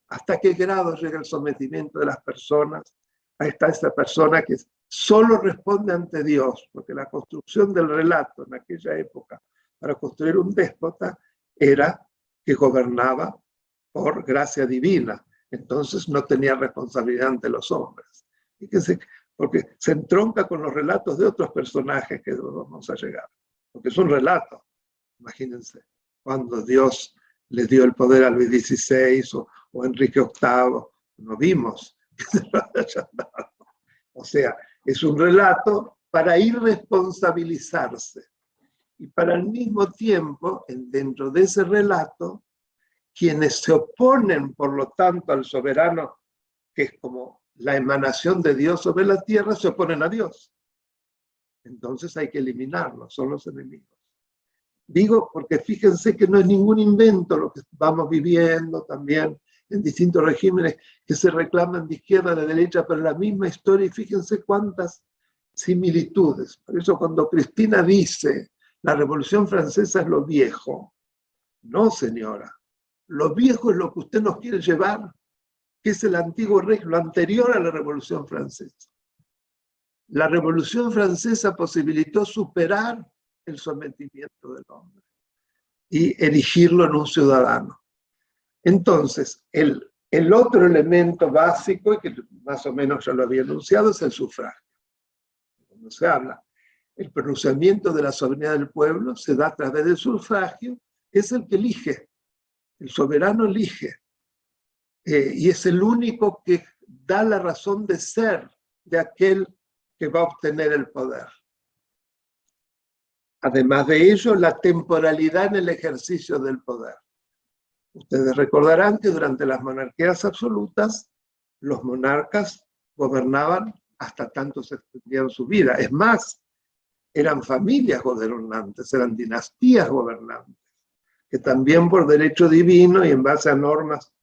¿Hasta qué grado llega el sometimiento de las personas? Ahí está esta persona que solo responde ante Dios, porque la construcción del relato en aquella época para construir un déspota era que gobernaba por gracia divina, entonces no tenía responsabilidad ante los hombres. Fíjense, porque se entronca con los relatos de otros personajes que vamos a llegar, porque es un relato. Imagínense, cuando Dios le dio el poder a Luis XVI o Enrique VIII, no vimos que se lo hayan dado. O sea, es un relato para irresponsabilizarse y para al mismo tiempo, dentro de ese relato, quienes se oponen, por lo tanto, al soberano, que es como la emanación de Dios sobre la tierra, se oponen a Dios. Entonces hay que eliminarlos, son los enemigos. Digo porque fíjense que no es ningún invento lo que vamos viviendo también en distintos regímenes que se reclaman de izquierda a de derecha, pero la misma historia, y fíjense cuántas similitudes. Por eso cuando Cristina dice la Revolución Francesa es lo viejo, no señora, lo viejo es lo que usted nos quiere llevar, que es el antiguo régimen, lo anterior a la Revolución Francesa. La Revolución Francesa posibilitó superar el sometimiento del hombre y erigirlo en un ciudadano. Entonces, el otro elemento básico, y que más o menos ya lo había anunciado, es el sufragio. Cuando se habla, el pronunciamiento de la soberanía del pueblo se da a través del sufragio, que es el que elige, el soberano elige, y es el único que da la razón de ser de aquel que va a obtener el poder. Además de ello, la temporalidad en el ejercicio del poder. Ustedes recordarán que durante las monarquías absolutas, los monarcas gobernaban hasta tanto se extendían su vida. Es más, eran familias gobernantes, eran dinastías gobernantes, que también por derecho divino y en base a normas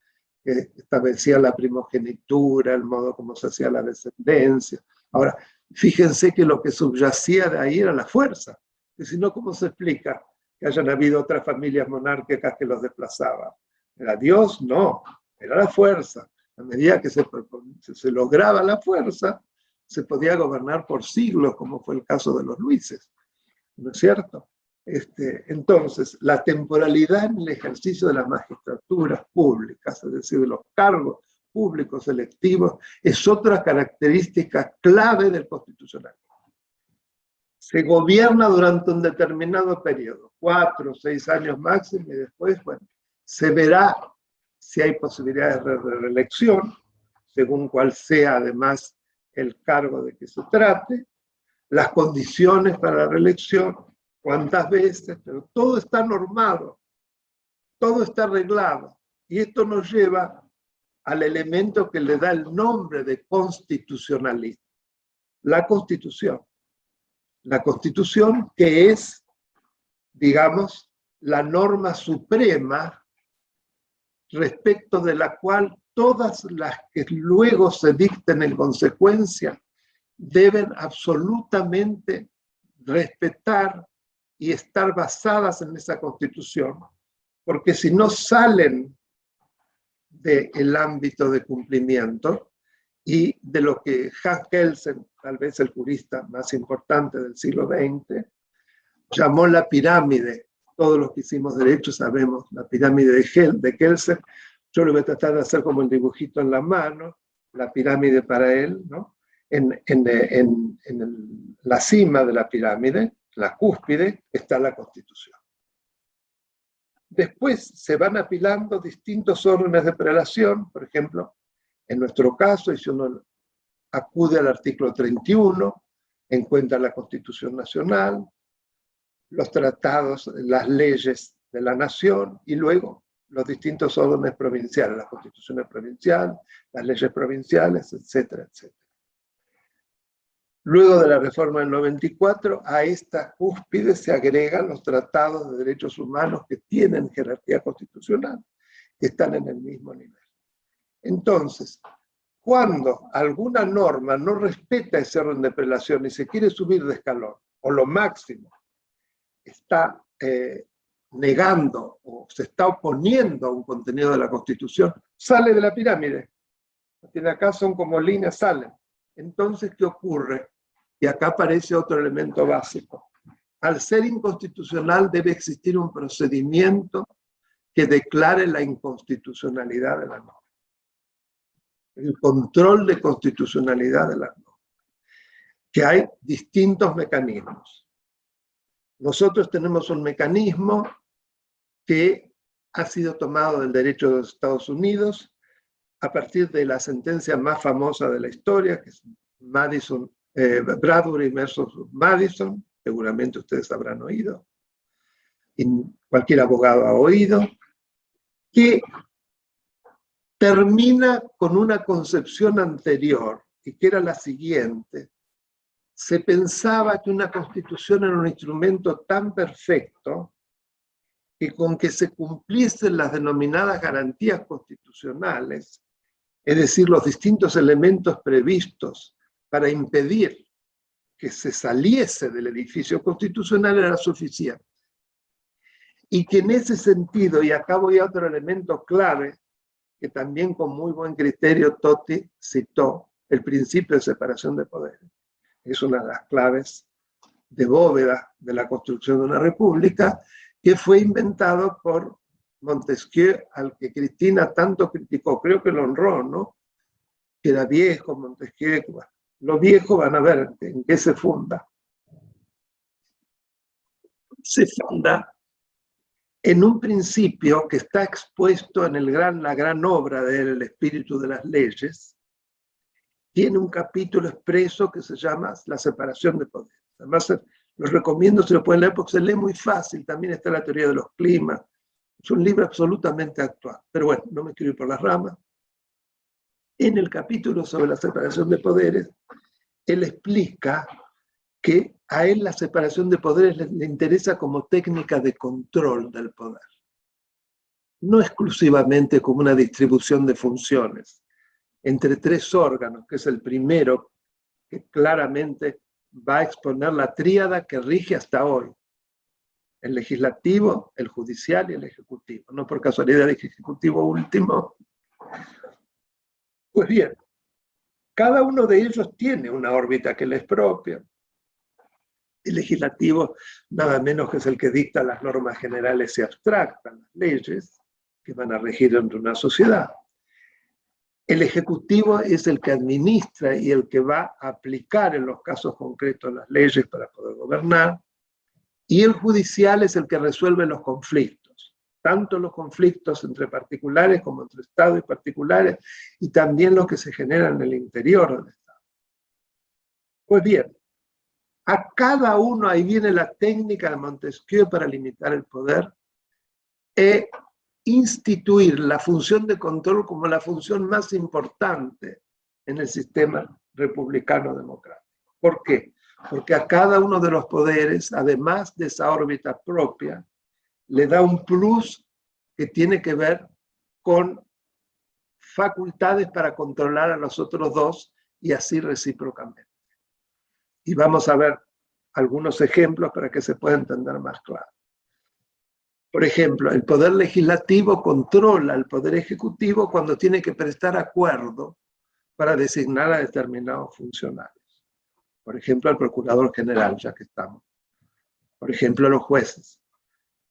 que establecían la primogenitura, el modo como se hacía la descendencia. Ahora, fíjense que lo que subyacía de ahí era la fuerza, que si no, ¿cómo se explica que hayan habido otras familias monárquicas que los desplazaban? ¿Era Dios? No, era la fuerza. A medida que se lograba la fuerza, se podía gobernar por siglos, como fue el caso de los Luises, ¿no es cierto? Entonces, la temporalidad en el ejercicio de las magistraturas públicas, es decir, de los cargos públicos electivos, es otra característica clave del constitucionalismo. Se gobierna durante un determinado periodo, 4 o 6 años máximo, y después, bueno, se verá si hay posibilidades de reelección, según cuál sea además el cargo de que se trate, las condiciones para la reelección, cuántas veces, pero todo está normado, todo está arreglado. Y esto nos lleva al elemento que le da el nombre de constitucionalismo, la Constitución. La Constitución que es, digamos, la norma suprema respecto de la cual todas las que luego se dicten en consecuencia deben absolutamente respetar y estar basadas en esa Constitución, porque si no salen del ámbito de cumplimiento y de lo que Hans Kelsen, tal vez el jurista más importante del siglo XX, llamó la pirámide. Todos los que hicimos derecho sabemos la pirámide de Kelsen. Yo lo voy a tratar de hacer como el dibujito en la mano, la pirámide para él, ¿no? La cima de la pirámide, la cúspide, está la Constitución. Después se van apilando distintos órdenes de prelación, por ejemplo, en nuestro caso, y si uno acude al artículo 31, encuentra la Constitución Nacional, los tratados, las leyes de la nación, y luego los distintos órdenes provinciales, las constituciones provinciales, las leyes provinciales, etcétera, etcétera. Luego de la reforma del 94, a esta cúspide se agregan los tratados de derechos humanos que tienen jerarquía constitucional, que están en el mismo nivel. Entonces, cuando alguna norma no respeta ese orden de prelación y se quiere subir de escalón, o lo máximo, está negando o se está oponiendo a un contenido de la Constitución, sale de la pirámide. Porque acá son como líneas, salen. Entonces, ¿qué ocurre? Y acá aparece otro elemento básico. Al ser inconstitucional debe existir un procedimiento que declare la inconstitucionalidad de la norma. El control de constitucionalidad de las normas. Que hay distintos mecanismos. Nosotros tenemos un mecanismo que ha sido tomado del derecho de los Estados Unidos a partir de la sentencia más famosa de la historia, que es Bradbury versus Madison, seguramente ustedes habrán oído, y cualquier abogado ha oído, que termina con una concepción anterior, y que era la siguiente. Se pensaba que una constitución era un instrumento tan perfecto que con que se cumpliesen las denominadas garantías constitucionales, es decir, los distintos elementos previstos para impedir que se saliese del edificio constitucional, era suficiente. Y que en ese sentido, y acá voy a otro elemento clave, que también con muy buen criterio Totti citó, el principio de separación de poderes. Es una de las claves de bóveda de la construcción de una república, que fue inventado por Montesquieu, al que Cristina tanto criticó, creo que lo honró, ¿no? Que era viejo, Montesquieu. Bueno, los viejos van a ver en qué se funda. Se funda en un principio que está expuesto en la gran obra del espíritu de las leyes. Tiene un capítulo expreso que se llama la separación de poderes. Además, Los recomiendo, se lo pueden leer porque se lee muy fácil. También está la teoría de los climas. Es un libro absolutamente actual. Pero bueno, no me quiero ir por las ramas. En el capítulo sobre la separación de poderes, él explica que a él la separación de poderes le interesa como técnica de control del poder. No exclusivamente como una distribución de funciones entre tres órganos, que es el primero que claramente va a exponer la tríada que rige hasta hoy. El legislativo, el judicial y el ejecutivo. No por casualidad dije ejecutivo último. Pues bien, cada uno de ellos tiene una órbita que le es propia. El legislativo, nada menos que es el que dicta las normas generales y abstractas, las leyes que van a regir entre una sociedad. El ejecutivo es el que administra y el que va a aplicar en los casos concretos las leyes para poder gobernar. Y el judicial es el que resuelve los conflictos, tanto los conflictos entre particulares como entre Estado y particulares, y también los que se generan en el interior del Estado. Pues bien, a cada uno, ahí viene la técnica de Montesquieu para limitar el poder, e instituir la función de control como la función más importante en el sistema republicano democrático. ¿Por qué? Porque a cada uno de los poderes, además de esa órbita propia, le da un plus que tiene que ver con facultades para controlar a los otros dos y así recíprocamente. Y vamos a ver algunos ejemplos para que se pueda entender más claro. Por ejemplo, el poder legislativo controla al poder ejecutivo cuando tiene que prestar acuerdo para designar a determinados funcionarios. Por ejemplo, al procurador general, ya que estamos. Por ejemplo, a los jueces.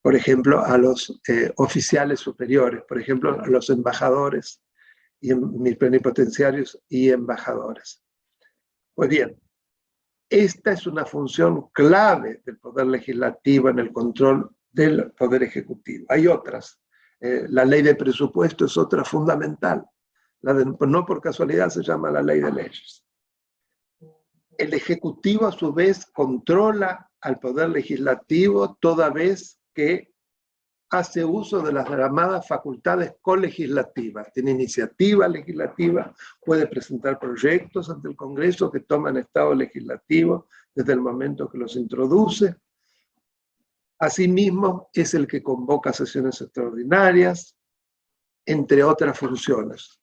Por ejemplo, a los oficiales superiores. Por ejemplo, a los embajadores, y mis plenipotenciarios y embajadores. Pues bien, esta es una función clave del poder legislativo en el control del poder ejecutivo. Hay otras. La ley de presupuesto es otra fundamental. No por casualidad se llama la ley de leyes. El ejecutivo a su vez controla al poder legislativo toda vez que hace uso de las llamadas facultades colegislativas. Tiene iniciativa legislativa, puede presentar proyectos ante el Congreso que toman estado legislativo desde el momento que los introduce. Asimismo, es el que convoca sesiones extraordinarias, entre otras funciones.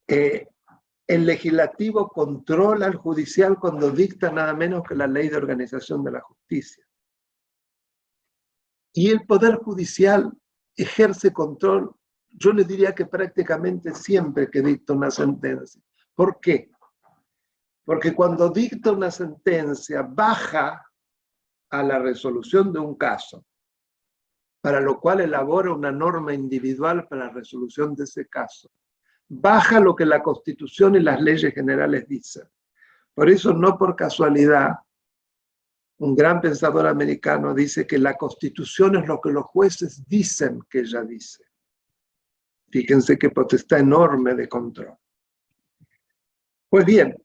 El legislativo controla al judicial cuando dicta nada menos que la ley de organización de la justicia. Y el poder judicial ejerce control, yo le diría que prácticamente siempre que dicta una sentencia. ¿Por qué? Porque cuando dicta una sentencia baja a la resolución de un caso, para lo cual elabora una norma individual para la resolución de ese caso. Baja lo que la Constitución y las leyes generales dicen. Por eso, no por casualidad, un gran pensador americano dice que la Constitución es lo que los jueces dicen que ella dice. Fíjense qué potestad enorme de control. Pues bien,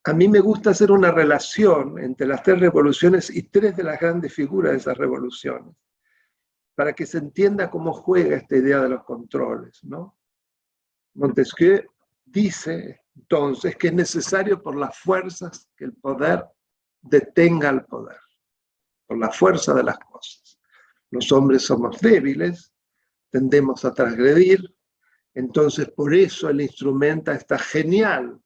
a mí me gusta hacer una relación entre las tres revoluciones y tres de las grandes figuras de esas revoluciones, para que se entienda cómo juega esta idea de los controles, ¿no? Montesquieu dice entonces que es necesario por las fuerzas que el poder detenga al poder, por la fuerza de las cosas. Los hombres somos débiles, tendemos a transgredir, entonces por eso él instrumenta esta genial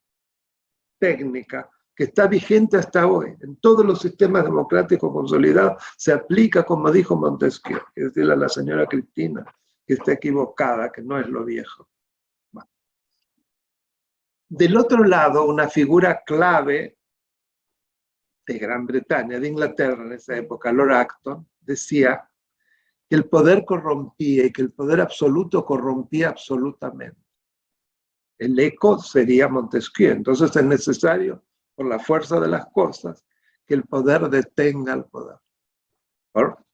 técnica que está vigente hasta hoy. En todos los sistemas democráticos consolidados se aplica, como dijo Montesquieu, que decirle a la señora Cristina que está equivocada, que no es lo viejo. Bueno. Del otro lado, una figura clave de Gran Bretaña, de Inglaterra en esa época, Lord Acton, decía que el poder corrompía y que el poder absoluto corrompía absolutamente. El eco sería Montesquieu. Entonces es necesario, por la fuerza de las cosas, que el poder detenga al poder. Por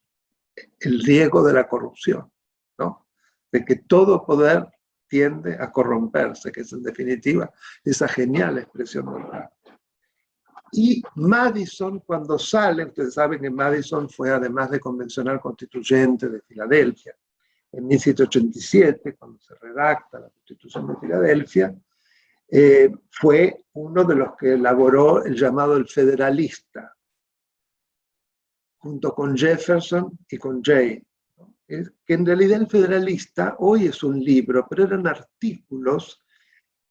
el riesgo de la corrupción, ¿no? De que todo poder tiende a corromperse, que es en definitiva esa genial expresión del rap. Y Madison, cuando sale, ustedes saben que Madison fue, además de convencional constituyente de Filadelfia, en 1787, cuando se redacta la Constitución de Filadelfia, fue uno de los que elaboró el llamado el Federalista, junto con Jefferson y con Jay. Que en realidad el Federalista hoy es un libro, pero eran artículos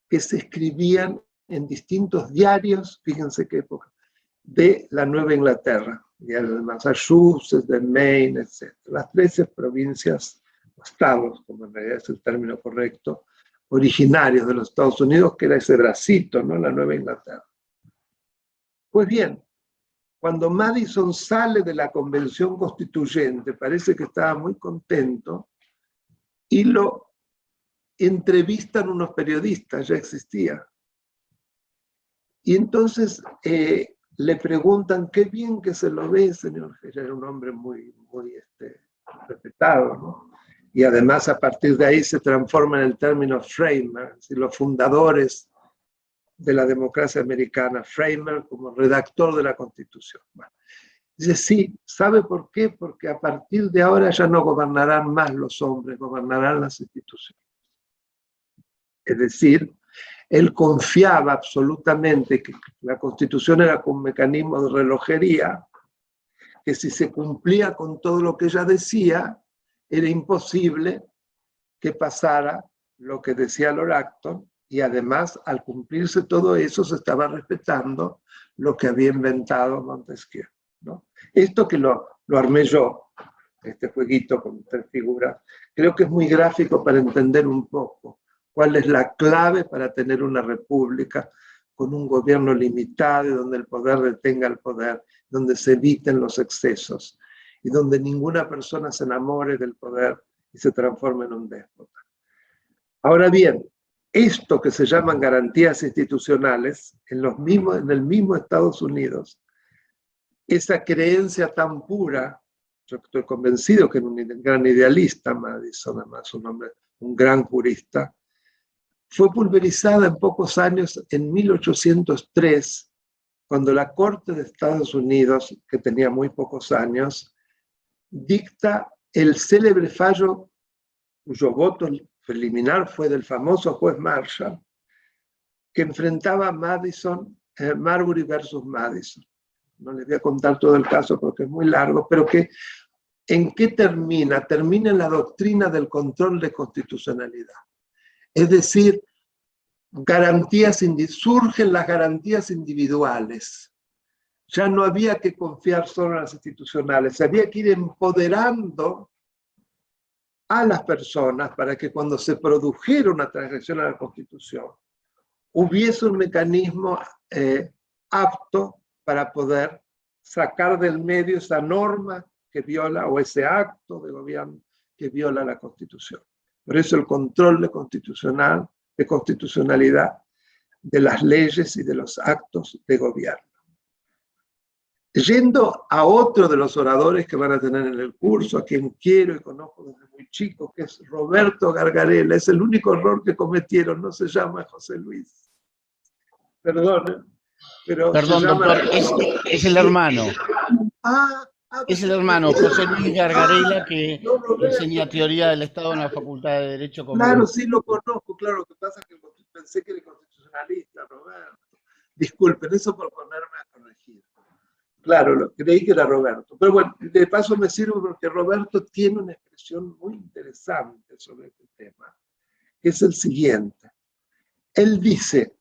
que se escribían en distintos diarios, fíjense qué época, de la Nueva Inglaterra, diarios de Massachusetts, de Maine, etc. Las 13 provincias, o estados, como en realidad es el término correcto, originarios de los Estados Unidos, que era ese bracito, ¿no? La Nueva Inglaterra. Pues bien, cuando Madison sale de la Convención Constituyente, parece que estaba muy contento, y lo entrevistan unos periodistas, ya existía. Y entonces le preguntan, qué bien que se lo ve, señor. Era un hombre muy respetado, ¿no? Y además a partir de ahí se transforma en el término framer, los fundadores de la democracia americana, framer como redactor de la Constitución. Bueno, dice, sí, ¿sabe por qué? Porque a partir de ahora ya no gobernarán más los hombres, gobernarán las instituciones. Es decir, él confiaba absolutamente que la Constitución era un mecanismo de relojería, que si se cumplía con todo lo que ella decía, era imposible que pasara lo que decía Lord Acton, y además, al cumplirse todo eso, se estaba respetando lo que había inventado Montesquieu, ¿no? Esto que lo armé yo, este jueguito con 3 figuras, creo que es muy gráfico para entender un poco cuál es la clave para tener una república con un gobierno limitado y donde el poder detenga el poder, donde se eviten los excesos y donde ninguna persona se enamore del poder y se transforme en un déspota. Ahora bien, esto que se llaman garantías institucionales, en el mismo Estados Unidos, esa creencia tan pura, yo estoy convencido que era un gran idealista, Madison, además un gran jurista, fue pulverizada en pocos años en 1803, cuando la Corte de Estados Unidos, que tenía muy pocos años, dicta el célebre fallo cuyo voto preliminar fue del famoso juez Marshall, que enfrentaba a Marbury versus Madison. No les voy a contar todo el caso porque es muy largo, pero que ¿en qué termina? Termina en la doctrina del control de constitucionalidad. Es decir, surgen las garantías individuales. Ya no había que confiar solo en las institucionales, había que ir empoderando a las personas para que cuando se produjera una transgresión a la Constitución, hubiese un mecanismo apto para poder sacar del medio esa norma que viola o ese acto de gobierno que viola la Constitución. Por eso el control de constitucionalidad de las leyes y de los actos de gobierno. Yendo a otro de los oradores que van a tener en el curso, a quien quiero y conozco desde muy chico, que es Roberto Gargarella. Es el único error que cometieron, no se llama José Luis. Perdón, pero perdón, se llama... doctor, es el hermano. Es el hermano, José Luis Gargarella, que enseña teoría del Estado en la Facultad de Derecho Común. Claro, sí lo conozco, claro, lo que pasa es que pensé que era constitucionalista, Roberto. Disculpen, eso por ponerme a corregir. Claro, creí que era Roberto. Pero bueno, de paso me sirve porque Roberto tiene una expresión muy interesante sobre este tema, que es el siguiente. Él dice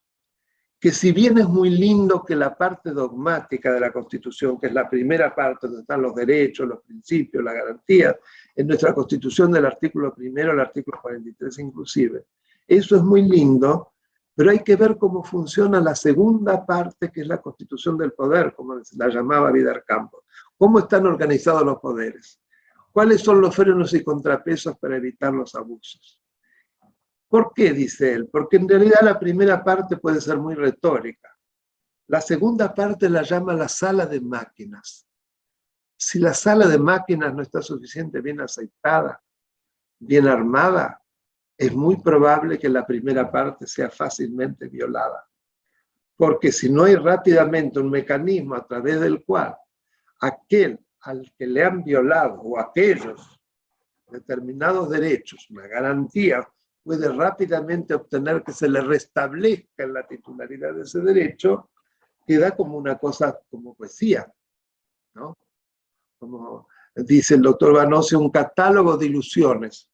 que si bien es muy lindo que la parte dogmática de la Constitución, que es la primera parte donde están los derechos, los principios, las garantías, en nuestra Constitución del artículo primero al artículo 43 inclusive, eso es muy lindo, pero hay que ver cómo funciona la segunda parte, que es la constitución del poder, como la llamaba Vidal Campos. ¿Cómo están organizados los poderes? ¿Cuáles son los frenos y contrapesos para evitar los abusos? ¿Por qué, dice él? Porque en realidad la primera parte puede ser muy retórica. La segunda parte la llama la sala de máquinas. Si la sala de máquinas no está suficientemente bien aceitada, bien armada, es muy probable que la primera parte sea fácilmente violada. Porque si no hay rápidamente un mecanismo a través del cual aquel al que le han violado o aquellos determinados derechos, una garantía, puede rápidamente obtener que se le restablezca la titularidad de ese derecho, queda como una cosa, como poesía, ¿no? Como dice el doctor Vanossi, un catálogo de ilusiones.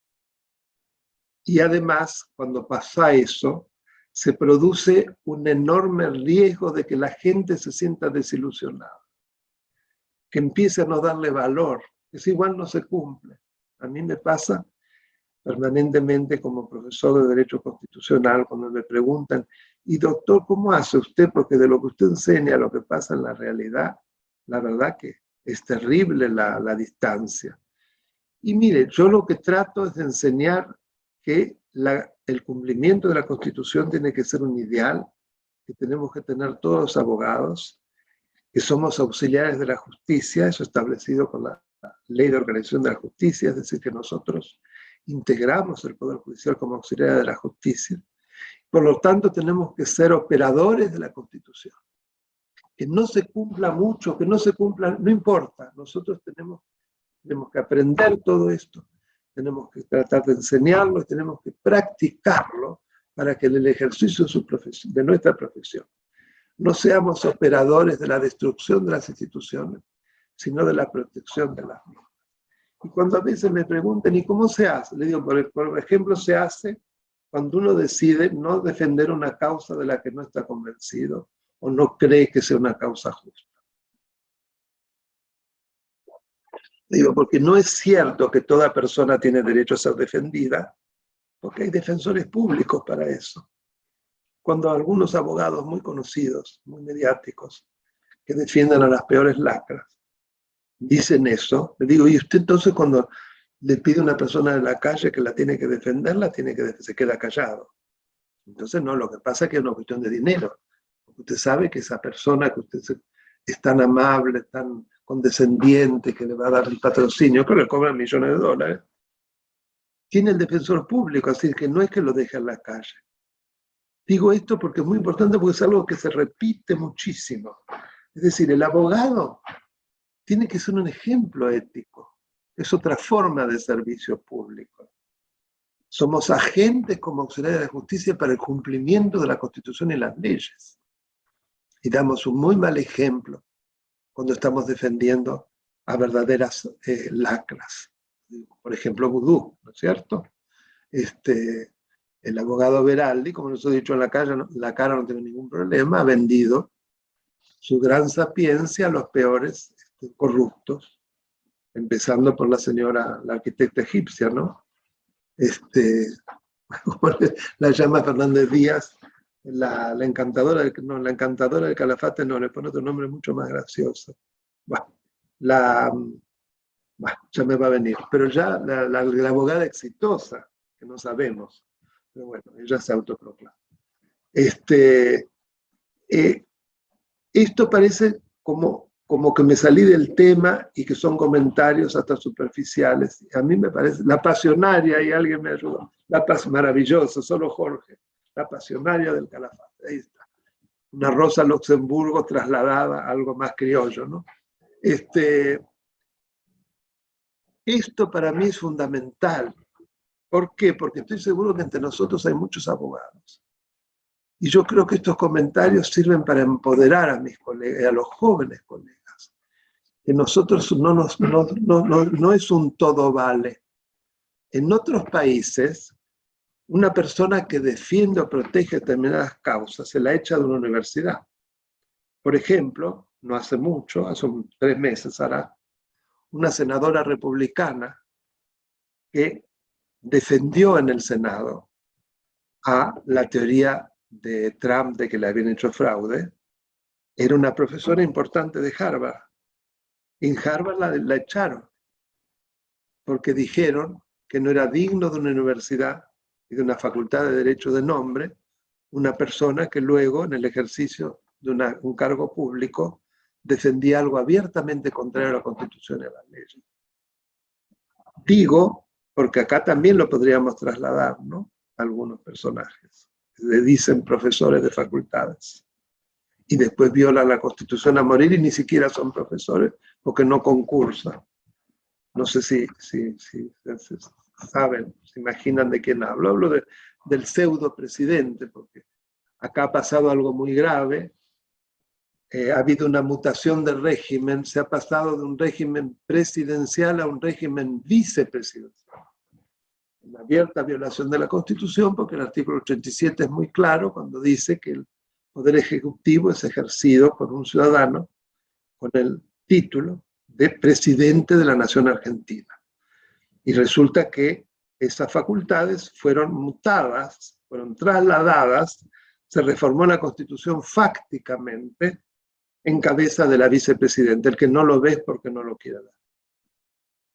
Y además, cuando pasa eso, se produce un enorme riesgo de que la gente se sienta desilusionada, que empiece a no darle valor, que si igual no se cumple. A mí me pasa permanentemente como profesor de Derecho Constitucional, cuando me preguntan, y doctor, ¿cómo hace usted? Porque de lo que usted enseña a lo que pasa en la realidad, la verdad que es terrible la distancia. Y mire, yo lo que trato es de enseñar que el cumplimiento de la Constitución tiene que ser un ideal, que tenemos que tener todos los abogados, que somos auxiliares de la justicia, eso establecido con la Ley de Organización de la Justicia, es decir, que nosotros integramos el Poder Judicial como auxiliar de la justicia. Por lo tanto, tenemos que ser operadores de la Constitución. Que no se cumpla mucho, que no se cumpla, no importa. Nosotros tenemos que aprender todo esto, tenemos que tratar de enseñarlo y tenemos que practicarlo para que en el ejercicio de nuestra profesión no seamos operadores de la destrucción de las instituciones, sino de la protección de las mismas. Y cuando a veces me preguntan, ¿y cómo se hace? Le digo, por ejemplo, se hace cuando uno decide no defender una causa de la que no está convencido o no cree que sea una causa justa. Digo, porque no es cierto que toda persona tiene derecho a ser defendida, porque hay defensores públicos para eso. Cuando algunos abogados muy conocidos, muy mediáticos, que defienden a las peores lacras, dicen eso, le digo, ¿y usted entonces cuando le pide a una persona de la calle que la tiene que defender, se queda callado? Entonces no, lo que pasa es que es una cuestión de dinero. Usted sabe que esa persona que usted es tan amable, tan condescendiente, que le va a dar el patrocinio, que le cobran millones de dólares, tiene el defensor público, así que no es que lo deje en la calle. Digo esto porque es muy importante, porque es algo que se repite muchísimo. Es decir, el abogado tiene que ser un ejemplo ético. Es otra forma de servicio público. Somos agentes como auxiliares de la justicia para el cumplimiento de la Constitución y las leyes. Y damos un muy mal ejemplo cuando estamos defendiendo a verdaderas lacras. Por ejemplo, vudú, ¿no es cierto? El abogado Veraldi, como les he dicho en la cara no tiene ningún problema, ha vendido su gran sapiencia a los peores corruptos, empezando por la señora, la arquitecta egipcia, ¿no? Como la llama Fernández Díaz, la encantadora del Calafate, no, le pone otro nombre mucho más gracioso. Bueno, ya me va a venir, pero ya la abogada exitosa, que no sabemos, pero bueno, ella se autoproclama. Esto parece como que me salí del tema y que son comentarios hasta superficiales. A mí me parece, la pasionaria, y alguien me ayudó, maravilloso, solo Jorge, la pasionaria del Calafate, ahí está. Una Rosa Luxemburgo trasladada a algo más criollo, ¿no? Esto para mí es fundamental. ¿Por qué? Porque estoy seguro que entre nosotros hay muchos abogados. Y yo creo que estos comentarios sirven para empoderar a mis colegas, a los jóvenes colegas. Que nosotros no es un todo vale. En otros países, una persona que defiende o protege determinadas causas se la echa de una universidad. Por ejemplo, no hace mucho, hace 3 meses hará, una senadora republicana que defendió en el Senado a la teoría de Trump de que le habían hecho fraude, era una profesora importante de Harvard. En Harvard la echaron porque dijeron que no era digno de una universidad y de una facultad de derecho de nombre una persona que luego, en el ejercicio de un cargo público, defendía algo abiertamente contrario a la Constitución y a las leyes. Digo, porque acá también lo podríamos trasladar, ¿no? Algunos personajes, le dicen profesores de facultades. y después violan la Constitución a morir y ni siquiera son profesores porque no concursan. No sé si saben, se imaginan de quién hablo. Hablo del pseudo presidente, porque acá ha pasado algo muy grave. Ha habido una mutación del régimen, se ha pasado de un régimen presidencial a un régimen vicepresidencial. Una abierta violación de la Constitución, porque el artículo 87 es muy claro cuando dice que el poder ejecutivo es ejercido por un ciudadano con el título de presidente de la Nación Argentina. Y resulta que esas facultades fueron mutadas, fueron trasladadas, se reformó la Constitución fácticamente en cabeza de la vicepresidenta. El que no lo ve es porque no lo quiere ver.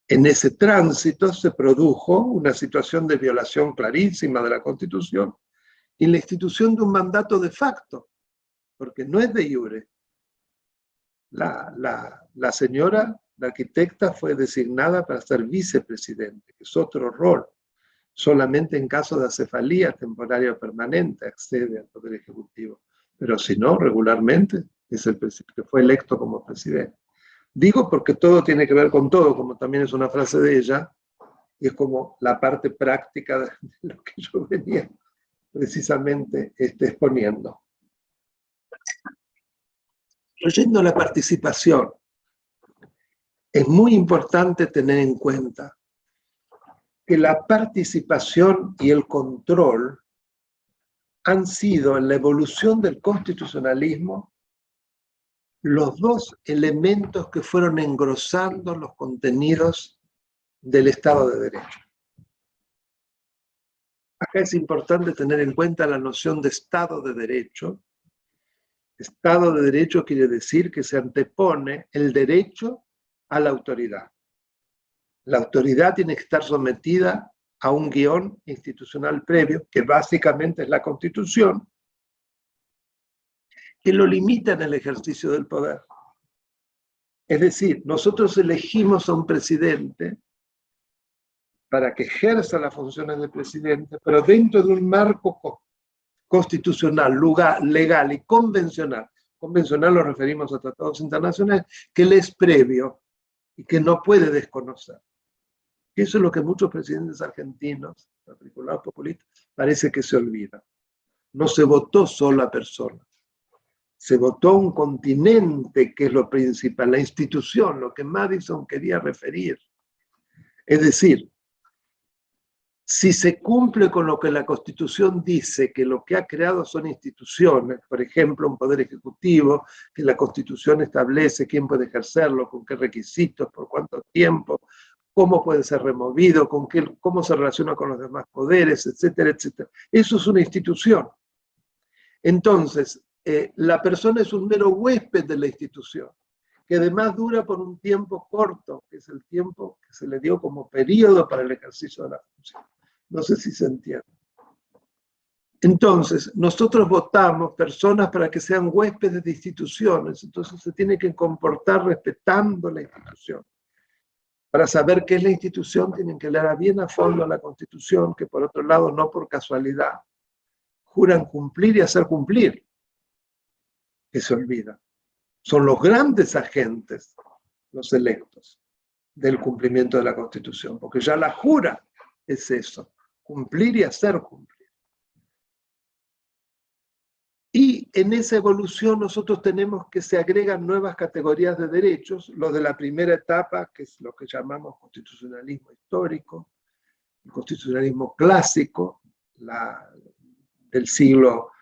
En ese tránsito se produjo una situación de violación clarísima de la Constitución y la institución de un mandato de facto, porque no es de iure. La señora, la arquitecta, fue designada para ser vicepresidente, que es otro rol. Solamente en caso de acefalía temporaria o permanente accede al Poder Ejecutivo. Pero si no, regularmente es el que fue electo como presidente. Digo porque todo tiene que ver con todo, como también es una frase de ella, y es como la parte práctica de lo que yo venía precisamente exponiendo. Oyendo la participación, es muy importante tener en cuenta que la participación y el control han sido en la evolución del constitucionalismo los dos elementos que fueron engrosando los contenidos del Estado de Derecho. Acá es importante tener en cuenta la noción de Estado de Derecho. Estado de Derecho quiere decir que se antepone el derecho a la autoridad. La autoridad tiene que estar sometida a un guión institucional previo, que básicamente es la Constitución, que lo limita en el ejercicio del poder. Es decir, nosotros elegimos a un presidente para que ejerza las funciones de presidente, pero dentro de un marco constitucional, legal y convencional. Convencional lo referimos a tratados internacionales, que le es previo y que no puede desconocer. Eso es lo que muchos presidentes argentinos, en particular populistas, parece que se olvidan. No se votó solo a personas. Se votó a un continente, que es lo principal, la institución, lo que Madison quería referir. Es decir, si se cumple con lo que la Constitución dice, que lo que ha creado son instituciones, por ejemplo, un poder ejecutivo, que la Constitución establece quién puede ejercerlo, con qué requisitos, por cuánto tiempo, cómo puede ser removido, cómo se relaciona con los demás poderes, etcétera, etcétera. Eso es una institución. Entonces, la persona es un mero huésped de la institución, que además dura por un tiempo corto, que es el tiempo que se le dio como periodo para el ejercicio de la función. No sé si se entiende. Entonces, nosotros votamos personas para que sean huéspedes de instituciones, entonces se tiene que comportar respetando la institución. Para saber qué es la institución, tienen que leer bien a fondo la Constitución, que por otro lado, no por casualidad, juran cumplir y hacer cumplir, que se olvida. Son los grandes agentes, los electos, del cumplimiento de la Constitución, porque ya la jura es eso, cumplir y hacer cumplir. Y en esa evolución nosotros tenemos que se agregan nuevas categorías de derechos, los de la primera etapa, que es lo que llamamos constitucionalismo histórico, el constitucionalismo clásico, del siglo,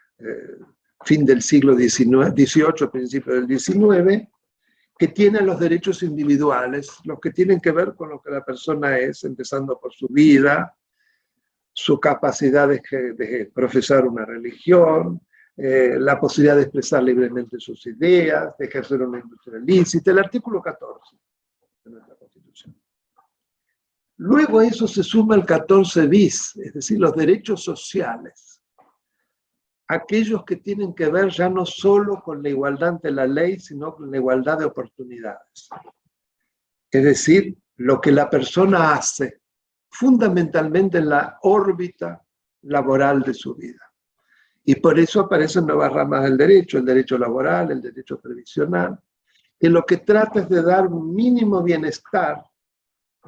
fin del siglo XVIII, principio del XIX, que tienen los derechos individuales, los que tienen que ver con lo que la persona es, empezando por su vida, su capacidad de profesar una religión, la posibilidad de expresar libremente sus ideas, de ejercer una industria lícita, el artículo 14 de nuestra Constitución. Luego a eso se suma el 14 bis, es decir, los derechos sociales, aquellos que tienen que ver ya no solo con la igualdad ante la ley, sino con la igualdad de oportunidades. Es decir, lo que la persona hace fundamentalmente en la órbita laboral de su vida. Y por eso aparecen nuevas ramas del derecho, el derecho laboral, el derecho previsional, que lo que trata es de dar un mínimo bienestar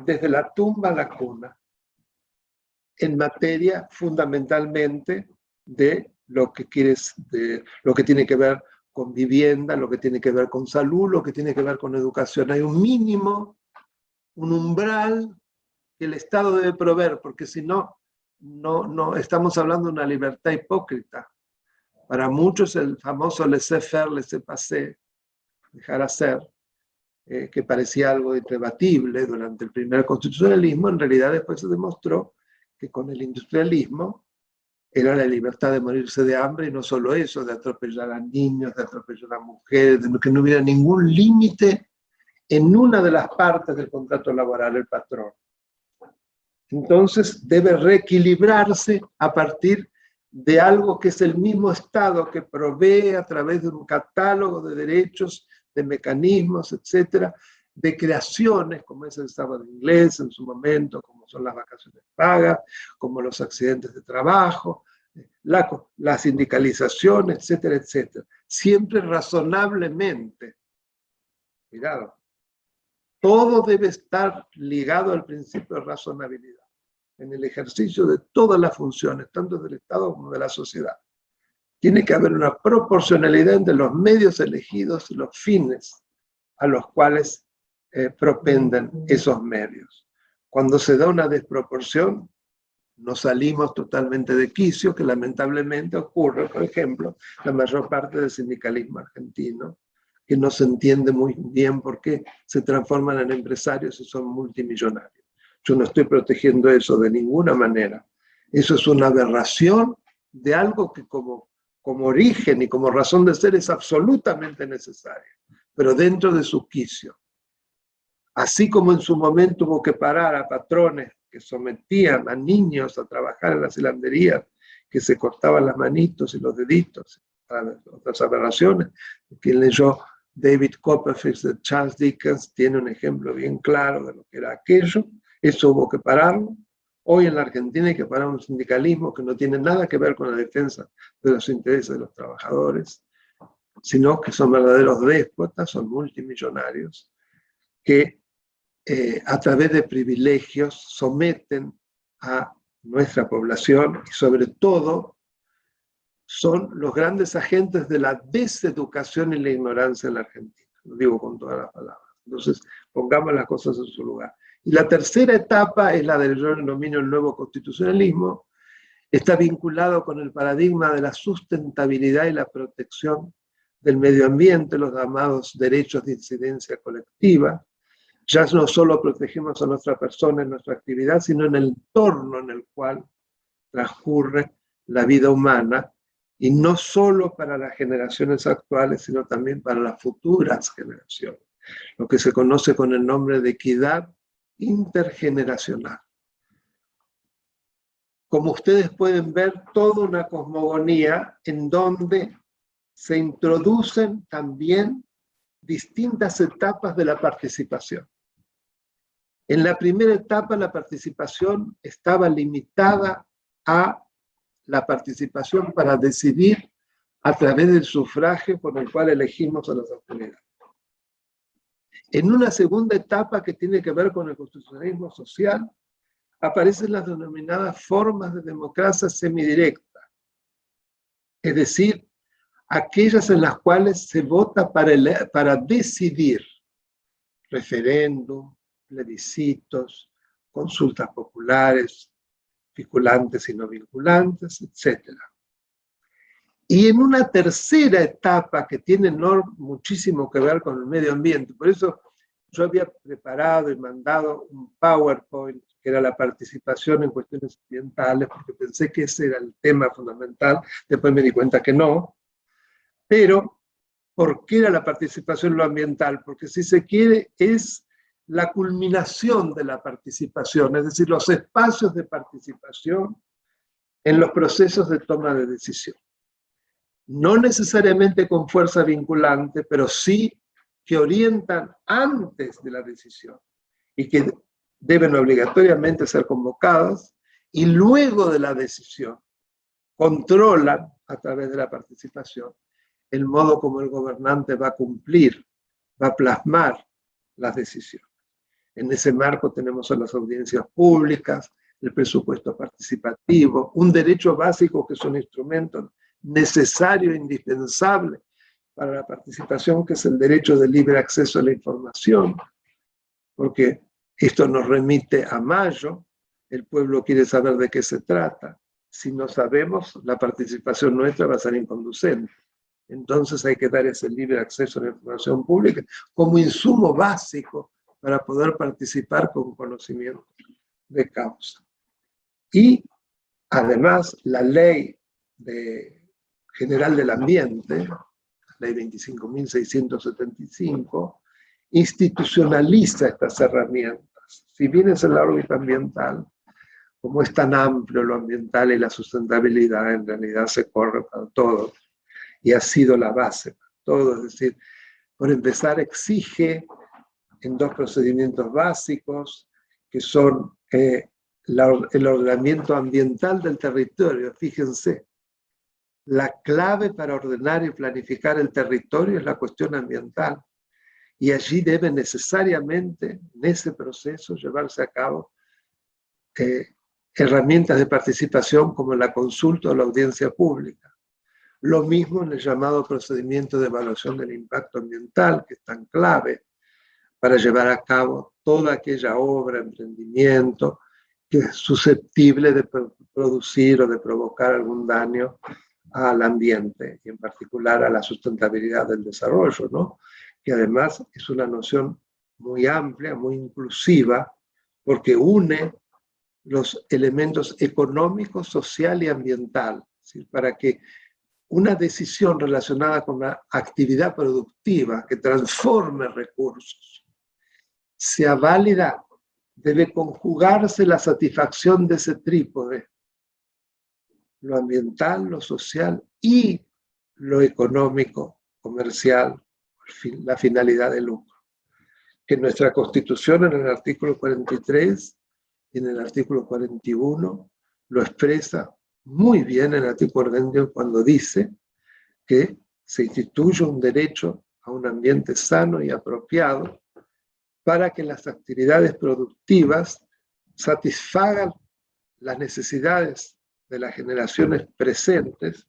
desde la tumba a la cuna, en materia fundamentalmente de lo que lo que tiene que ver con vivienda, lo que tiene que ver con salud, lo que tiene que ver con educación. Hay un mínimo, un umbral que el Estado debe proveer, porque si no, no estamos hablando de una libertad hipócrita. Para muchos el famoso laissez-faire, laissez-passer, dejar hacer, que parecía algo irrebatible durante el primer constitucionalismo, en realidad después se demostró que con el industrialismo era la libertad de morirse de hambre, y no solo eso, de atropellar a niños, de atropellar a mujeres, de que no hubiera ningún límite en una de las partes del contrato laboral, el patrón. Entonces debe reequilibrarse a partir de algo que es el mismo Estado que provee a través de un catálogo de derechos, de mecanismos, etcétera, de creaciones, como es el sábado inglés en su momento, como son las vacaciones pagas, como los accidentes de trabajo, la sindicalización, etcétera, etcétera. Siempre razonablemente. Cuidado. Todo debe estar ligado al principio de razonabilidad, en el ejercicio de todas las funciones, tanto del Estado como de la sociedad. Tiene que haber una proporcionalidad entre los medios elegidos y los fines a los cuales propenden esos medios. Cuando se da una desproporción, nos salimos totalmente de quicio, que lamentablemente ocurre, por ejemplo, la mayor parte del sindicalismo argentino, que no se entiende muy bien por qué se transforman en empresarios y son multimillonarios. Yo no estoy protegiendo eso de ninguna manera. Eso es una aberración de algo que como origen y como razón de ser es absolutamente necesario, pero dentro de su quicio. Así como en su momento hubo que parar a patrones que sometían a niños a trabajar en las hilanderías, que se cortaban las manitos y los deditos, otras aberraciones. Quien leyó David Copperfield de Charles Dickens tiene un ejemplo bien claro de lo que era aquello. Eso hubo que pararlo. Hoy en la Argentina hay que parar un sindicalismo que no tiene nada que ver con la defensa de los intereses de los trabajadores, sino que son verdaderos déspotas, son multimillonarios, que a través de privilegios someten a nuestra población y sobre todo son los grandes agentes de la deseducación y la ignorancia en la Argentina. Lo digo con todas las palabras. Entonces, pongamos las cosas en su lugar. Y la tercera etapa es la del yo denomino el nuevo constitucionalismo. Está vinculado con el paradigma de la sustentabilidad y la protección del medio ambiente, los llamados derechos de incidencia colectiva. Ya no solo protegemos a nuestra persona en nuestra actividad, sino en el entorno en el cual transcurre la vida humana, y no solo para las generaciones actuales, sino también para las futuras generaciones, lo que se conoce con el nombre de equidad intergeneracional. Como ustedes pueden ver, toda una cosmogonía en donde se introducen también distintas etapas de la participación. En la primera etapa, la participación estaba limitada a la participación para decidir a través del sufragio por el cual elegimos a las autoridades. En una segunda etapa que tiene que ver con el constitucionalismo social, aparecen las denominadas formas de democracia semidirecta, es decir, aquellas en las cuales se vota para decidir, referéndum, plebiscitos, consultas populares, vinculantes y no vinculantes, etc. Y en una tercera etapa que tiene muchísimo que ver con el medio ambiente, por eso yo había preparado y mandado un PowerPoint que era la participación en cuestiones ambientales, porque pensé que ese era el tema fundamental, después me di cuenta que no, pero ¿por qué era la participación en lo ambiental? Porque si se quiere es la culminación de la participación, es decir, los espacios de participación en los procesos de toma de decisión. No necesariamente con fuerza vinculante, pero sí que orientan antes de la decisión y que deben obligatoriamente ser convocadas, y luego de la decisión controlan a través de la participación, el modo como el gobernante va a cumplir, va a plasmar las decisiones. En ese marco tenemos a las audiencias públicas, el presupuesto participativo, un derecho básico que es un instrumento necesario e indispensable para la participación, que es el derecho de libre acceso a la información, porque esto nos remite a mayo, el pueblo quiere saber de qué se trata. Si no sabemos, la participación nuestra va a ser inconducente. Entonces hay que dar ese libre acceso a la información pública como insumo básico para poder participar con conocimiento de causa. Y además la ley general del ambiente, la ley 25.675, institucionaliza estas herramientas. Si bien es el ámbito ambiental, como es tan amplio lo ambiental y la sustentabilidad, en realidad se corre para todo. Y ha sido la base para todo. Es decir, por empezar, exige en dos procedimientos básicos, que son el ordenamiento ambiental del territorio. Fíjense, la clave para ordenar y planificar el territorio es la cuestión ambiental. Y allí debe necesariamente, en ese proceso, llevarse a cabo herramientas de participación como la consulta o la audiencia pública. Lo mismo en el llamado procedimiento de evaluación del impacto ambiental, que es tan clave para llevar a cabo toda aquella obra, emprendimiento, que es susceptible de producir o de provocar algún daño al ambiente, y en particular a la sustentabilidad del desarrollo, ¿no? Que además es una noción muy amplia, muy inclusiva, porque une los elementos económicos, social y ambiental, ¿sí? Para que una decisión relacionada con la actividad productiva que transforme recursos sea válida, debe conjugarse la satisfacción de ese trípode, lo ambiental, lo social y lo económico, comercial, la finalidad de lucro. Que nuestra Constitución, en el artículo 43 y en el artículo 41, lo expresa muy bien en el artículo 41 cuando dice que se instituye un derecho a un ambiente sano y apropiado para que las actividades productivas satisfagan las necesidades de las generaciones presentes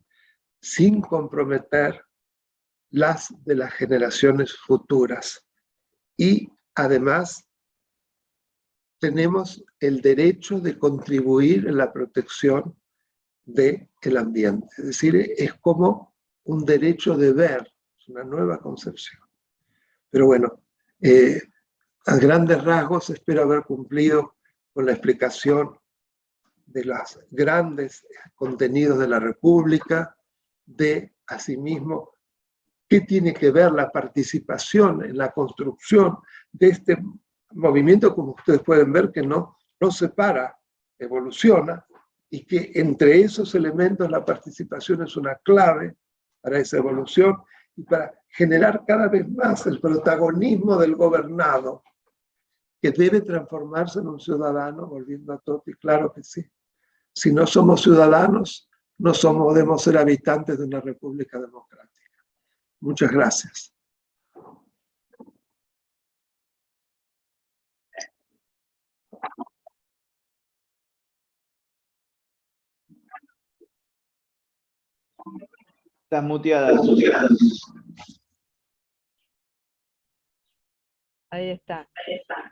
sin comprometer las de las generaciones futuras. Y además tenemos el derecho de contribuir en la protección del ambiente. Es decir, es como un derecho de ver, es una nueva concepción. Pero bueno, a grandes rasgos espero haber cumplido con la explicación de los grandes contenidos de la República, de asimismo qué tiene que ver la participación en la construcción de este movimiento, como ustedes pueden ver, que no se para, evoluciona, y que entre esos elementos la participación es una clave para esa evolución y para generar cada vez más el protagonismo del gobernado, que debe transformarse en un ciudadano, volviendo a Totti, claro que sí. Si no somos ciudadanos, no podemos ser habitantes de una república democrática. Muchas gracias. Estás muteada, Susana. Ahí está.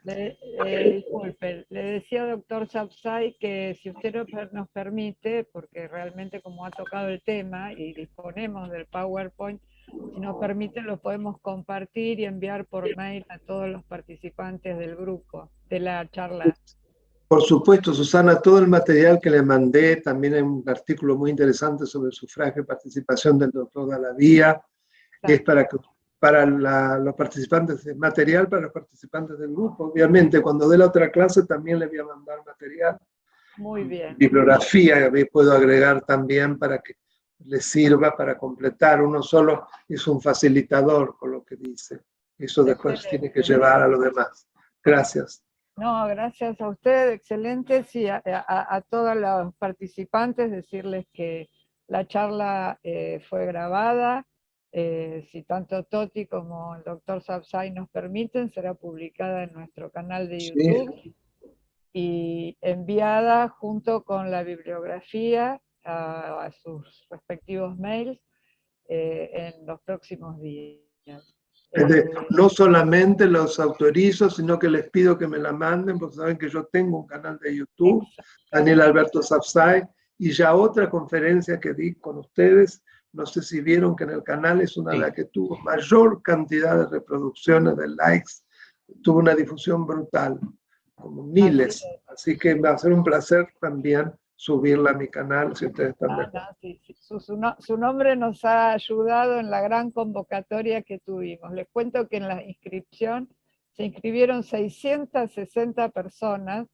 Disculpe, le decía, doctor Sapsay, que si usted nos permite, porque realmente como ha tocado el tema y disponemos del PowerPoint, si nos permite lo podemos compartir y enviar por mail a todos los participantes del grupo, de la charla. Por supuesto, Susana, todo el material que le mandé, también hay un artículo muy interesante sobre el sufragio y participación del doctor Galavía, es para los participantes, material para los participantes del grupo. Obviamente, cuando dé la otra clase también le voy a mandar material. Muy bien. Bibliografía, puedo agregar también para que les sirva para completar. Uno solo es un facilitador con lo que dice. Eso después tiene que llevar a lo demás. Gracias. No, gracias a usted, excelente. Sí, a todos los participantes decirles que La charla fue grabada. Si tanto Toti como el doctor Sapsay nos permiten, será publicada en nuestro canal de YouTube y enviada junto con la bibliografía a sus respectivos mails en los próximos días. No solamente los autorizo, sino que les pido que me la manden, porque saben que yo tengo un canal de YouTube, Daniel Alberto Sapsay, y ya otra conferencia que di con ustedes, no sé si vieron que en el canal es una de las que tuvo mayor cantidad de reproducciones, de likes, tuvo una difusión brutal, como miles, así que va a ser un placer también subirla a mi canal, si ustedes están de acuerdo. Sí. Su nombre nos ha ayudado en la gran convocatoria que tuvimos. Les cuento que en la inscripción se inscribieron 660 personas,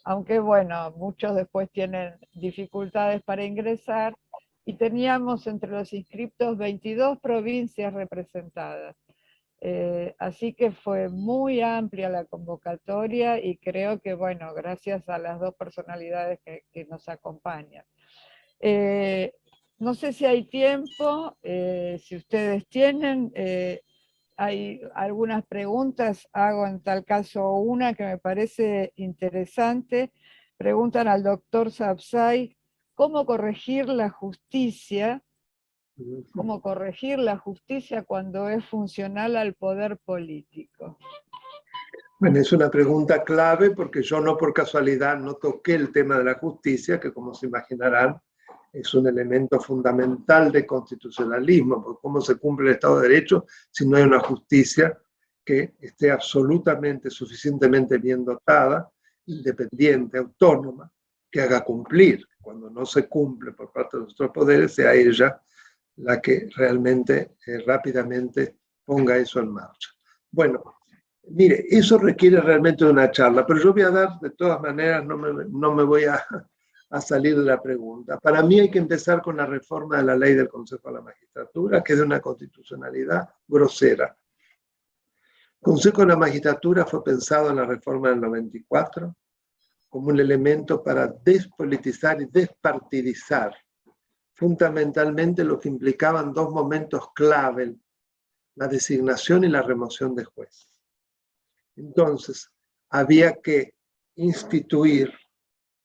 aunque bueno, muchos después tienen dificultades para ingresar, y teníamos entre los inscriptos 22 provincias representadas. Así que fue muy amplia la convocatoria y creo que, bueno, gracias a las dos personalidades que nos acompañan. No sé si hay tiempo, si ustedes tienen, hay algunas preguntas, hago en tal caso una que me parece interesante. Preguntan al doctor Sapsay, ¿cómo corregir la justicia? ¿Cómo corregir la justicia cuando es funcional al poder político? Bueno, es una pregunta clave porque yo no por casualidad no toqué el tema de la justicia, que como se imaginarán es un elemento fundamental de constitucionalismo, porque cómo se cumple el Estado de Derecho si no hay una justicia que esté absolutamente, suficientemente bien dotada, independiente, autónoma, que haga cumplir. Cuando no se cumple por parte de nuestros poderes, sea ella la que realmente rápidamente ponga eso en marcha. Bueno, mire, eso requiere realmente una charla, pero yo voy a dar, de todas maneras, no me voy a salir de la pregunta. Para mí hay que empezar con la reforma de la ley del Consejo de la Magistratura, que es de una constitucionalidad grosera. El Consejo de la Magistratura fue pensado en la reforma del 94 como un elemento para despolitizar y despartidizar fundamentalmente lo que implicaban dos momentos clave, la designación y la remoción de jueces. Entonces, había que instituir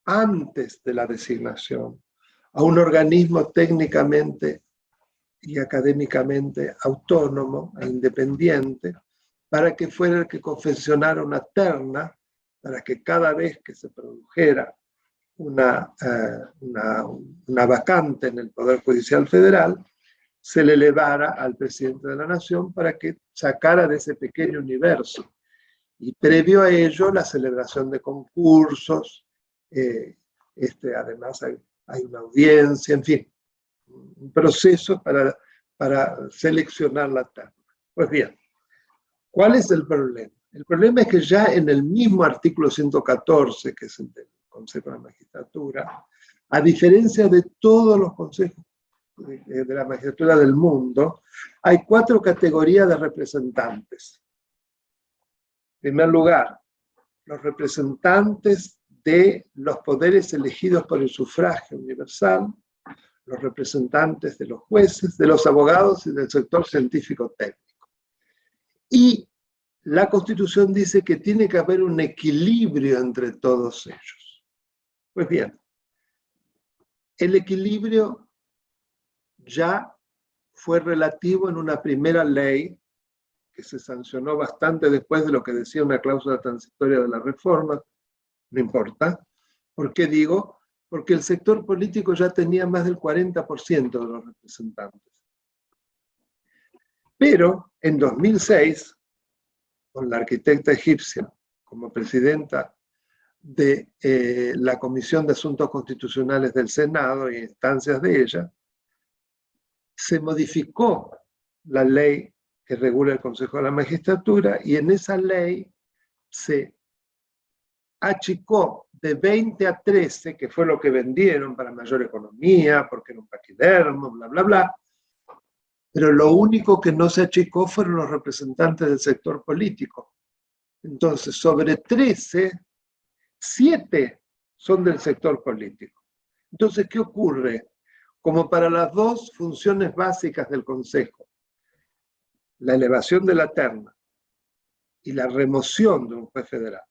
antes de la designación a un organismo técnicamente y académicamente autónomo e independiente para que fuera el que confeccionara una terna para que cada vez que se produjera una vacante en el Poder Judicial Federal, se le elevara al presidente de la Nación para que sacara de ese pequeño universo. Y previo a ello, la celebración de concursos, además hay una audiencia, en fin, un proceso para seleccionar la terna. Pues bien, ¿cuál es el problema? El problema es que ya en el mismo artículo 114, que es el del Consejo de la Magistratura, a diferencia de todos los consejos de la magistratura del mundo, hay 4 categorías de representantes. En primer lugar, los representantes de los poderes elegidos por el sufragio universal, los representantes de los jueces, de los abogados y del sector científico-técnico. Y la Constitución dice que tiene que haber un equilibrio entre todos ellos. Pues bien, el equilibrio ya fue relativo en una primera ley que se sancionó bastante después de lo que decía una cláusula transitoria de la reforma, no importa. ¿Por qué digo? Porque el sector político ya tenía más del 40% de los representantes. Pero en 2006, con la arquitecta egipcia como presidenta de la Comisión de Asuntos Constitucionales del Senado y instancias de ella, se modificó la ley que regula el Consejo de la Magistratura y en esa ley se achicó de 20 a 13, que fue lo que vendieron para mayor economía, porque era un paquidermo, bla, bla, bla. Pero lo único que no se achicó fueron los representantes del sector político. Entonces, sobre 13, 7 son del sector político. Entonces, ¿qué ocurre? como para las dos funciones básicas del Consejo, la elevación de la terna y la remoción de un juez federal,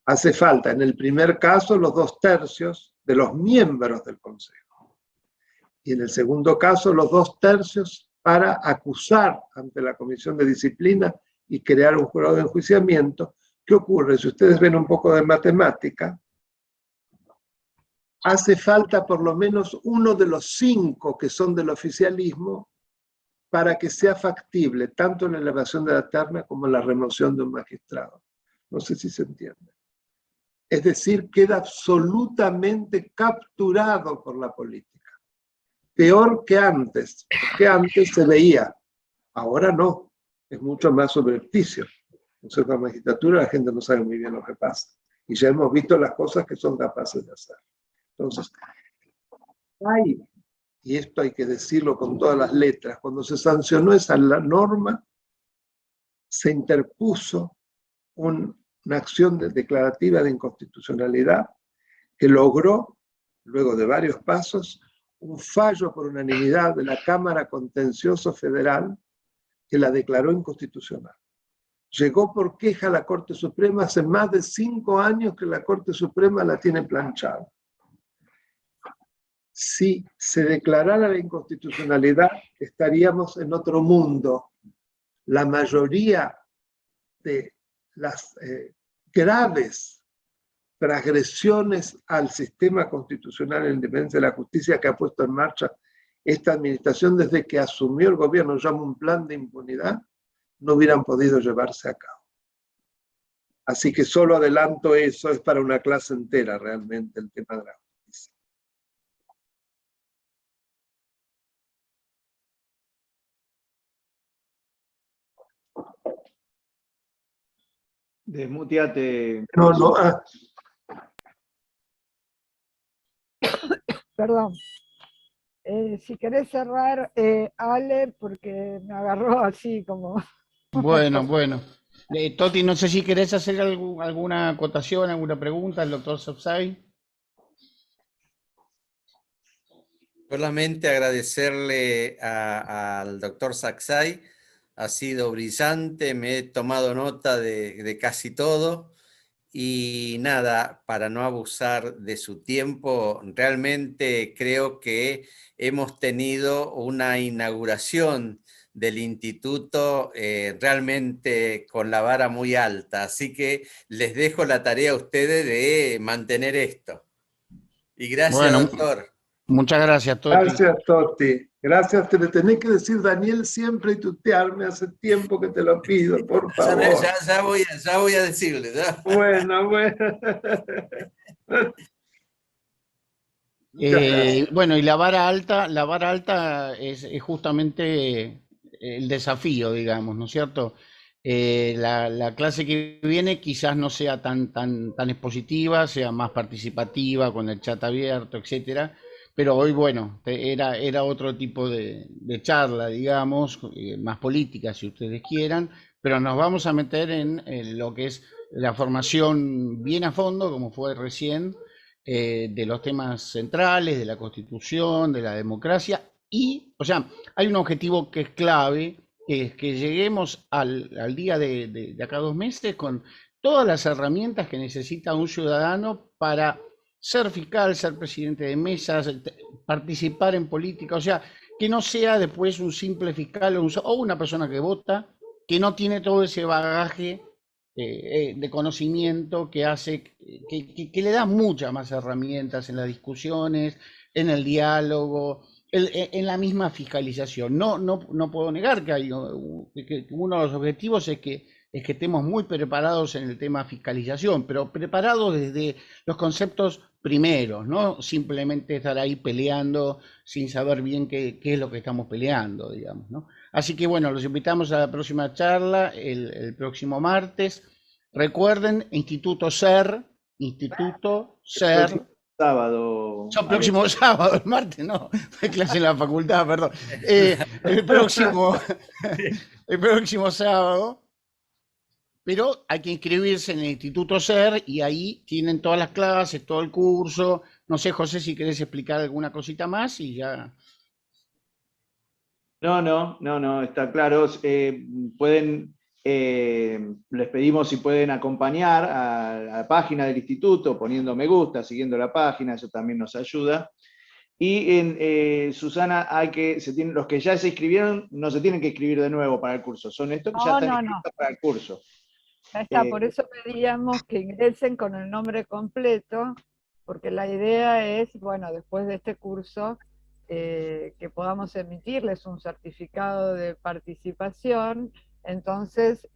hace falta en el primer caso los 2/3 de los miembros del Consejo y en el segundo caso los 2/3 para acusar ante la Comisión de Disciplina y crear un jurado de enjuiciamiento. ¿Qué ocurre? Si ustedes ven un poco de matemática, hace falta por lo menos uno de los 5 que son del oficialismo para que sea factible tanto la elevación de la terna como la remoción de un magistrado. No sé si se entiende. Es decir, queda absolutamente capturado por la política. Peor que antes, porque antes se veía, ahora no, es mucho más subrepticio. Entonces, con la magistratura la gente no sabe muy bien lo que pasa. Y ya hemos visto las cosas que son capaces de hacer. Entonces, y esto hay que decirlo con todas las letras, cuando se sancionó esa norma, se interpuso una acción declarativa de inconstitucionalidad que logró, luego de varios pasos, un fallo por unanimidad de la Cámara Contencioso Federal que la declaró inconstitucional. Llegó por queja a la Corte Suprema, hace más de 5 años que la Corte Suprema la tiene planchada. Si se declarara la inconstitucionalidad, estaríamos en otro mundo. La mayoría de las graves transgresiones al sistema constitucional en defensa de la justicia que ha puesto en marcha esta administración desde que asumió el gobierno, llama un plan de impunidad, no hubieran podido llevarse a cabo. Así que solo adelanto eso, es para una clase entera realmente el tema de la justicia. Desmuteate. No. Perdón. Si querés cerrar, Ale, porque me agarró así como... Bueno. Toti, no sé si querés hacer alguna acotación, alguna pregunta al doctor Sapsay. Solamente agradecerle al doctor Sapsay, ha sido brillante, me he tomado nota de casi todo y nada, para no abusar de su tiempo, realmente creo que hemos tenido una inauguración del instituto realmente con la vara muy alta, así que les dejo la tarea a ustedes de mantener esto. Y gracias, Bueno, doctor. Muchas gracias, Toti. Gracias, Toti. Gracias, te le tenés que decir Daniel siempre y tutearme, hace tiempo que te lo pido, por favor. Ya voy a decirle. ¿Ya? Bueno. Bueno, y la vara alta es justamente el desafío, digamos, ¿no es cierto? La clase que viene quizás no sea tan expositiva, sea más participativa, con el chat abierto, etcétera. Pero hoy, bueno, era otro tipo de charla, digamos, más política, si ustedes quieran, pero nos vamos a meter en lo que es la formación bien a fondo, como fue recién, de los temas centrales, de la Constitución, de la democracia, y, o sea, hay un objetivo que es clave, que es que lleguemos al día de acá 2 meses con todas las herramientas que necesita un ciudadano para ser fiscal, ser presidente de mesas, participar en política, o sea, que no sea después un simple fiscal o una persona que vota, que no tiene todo ese bagaje de conocimiento que hace, que le da muchas más herramientas en las discusiones, en el diálogo, en la misma fiscalización. No puedo negar que uno de los objetivos es que estemos muy preparados en el tema fiscalización, pero preparados desde los conceptos primeros, no simplemente estar ahí peleando sin saber bien qué es lo que estamos peleando, digamos, ¿no? Así que bueno, los invitamos a la próxima charla el próximo martes. Recuerden, Instituto SER. Sábado. Próximo sábado, el martes no, hay clase en la facultad, perdón. El próximo sábado pero hay que inscribirse en el Instituto SER y ahí tienen todas las clases, todo el curso. No sé, José, si querés explicar alguna cosita más y ya. No, está claro. Les pedimos si pueden acompañar a la página del instituto poniendo me gusta, siguiendo la página, eso también nos ayuda. Y Susana, los que ya se inscribieron no se tienen que inscribir de nuevo para el curso, son estos que ya están inscritos para el curso. Ya está, por eso pedíamos que ingresen con el nombre completo, porque la idea es, bueno, después de este curso, que podamos emitirles un certificado de participación. Entonces,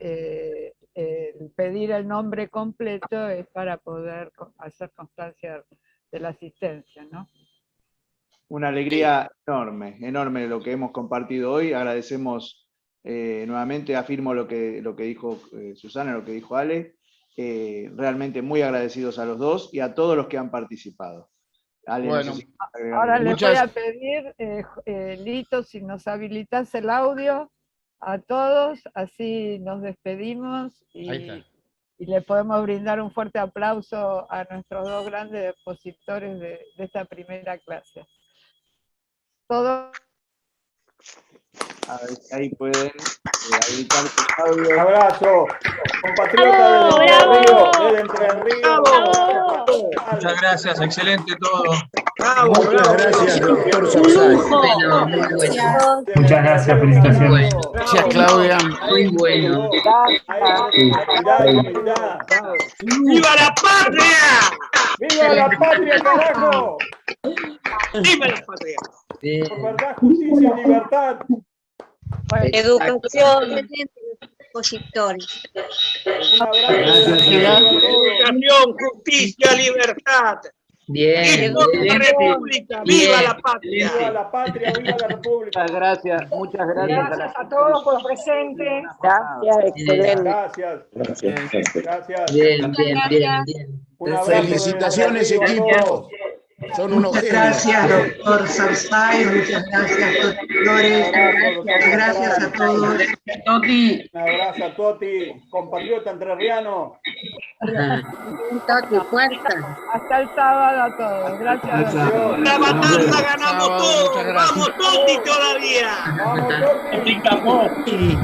pedir el nombre completo es para poder hacer constancia de la asistencia, ¿no? Una alegría enorme lo que hemos compartido hoy. Agradecemos nuevamente, afirmo lo que dijo Susana, lo que dijo Ale. Realmente muy agradecidos a los dos y a todos los que han participado. Ale, bueno, no sé si agregar ahora algo. les voy a pedir, Lito, si nos habilitas el audio a todos, así nos despedimos y le podemos brindar un fuerte aplauso a nuestros dos grandes expositores de esta primera clase. Todo. A ver, ahí pueden habilitar su audio. Un abrazo, compatriota de Entre Ríos. Muchas gracias, excelente todo. Muchas gracias, doctor Sapsay. Muchas gracias, felicitaciones. Gracias, Claudia. Muy bueno. ¡Viva la patria! ¡Viva la patria, carajo! ¡Viva la patria! Por verdad, justicia y libertad. Educación, expositores. Un abrazo. Educación, justicia, libertad. Bien. ¡Viva la República! ¡Viva la patria! ¡Viva la patria! ¡Viva la República! Muchas gracias. Gracias a todos por los presentes. Gracias, excelente. Gracias. Bien. Un abrazo. Felicitaciones, desde Río a equipo. todos. Son unos Muchas genios. gracias, doctor Sapsay, muchas gracias, doctores, gracias a todos. Toti. Un abrazo a Toti, compatriota entrerriano. Toti, fuerza. Hasta el sábado a todos. Gracias. La matanza ganamos Sábado, todos. muchas gracias. Vamos Toti todavía. Vamos Toti.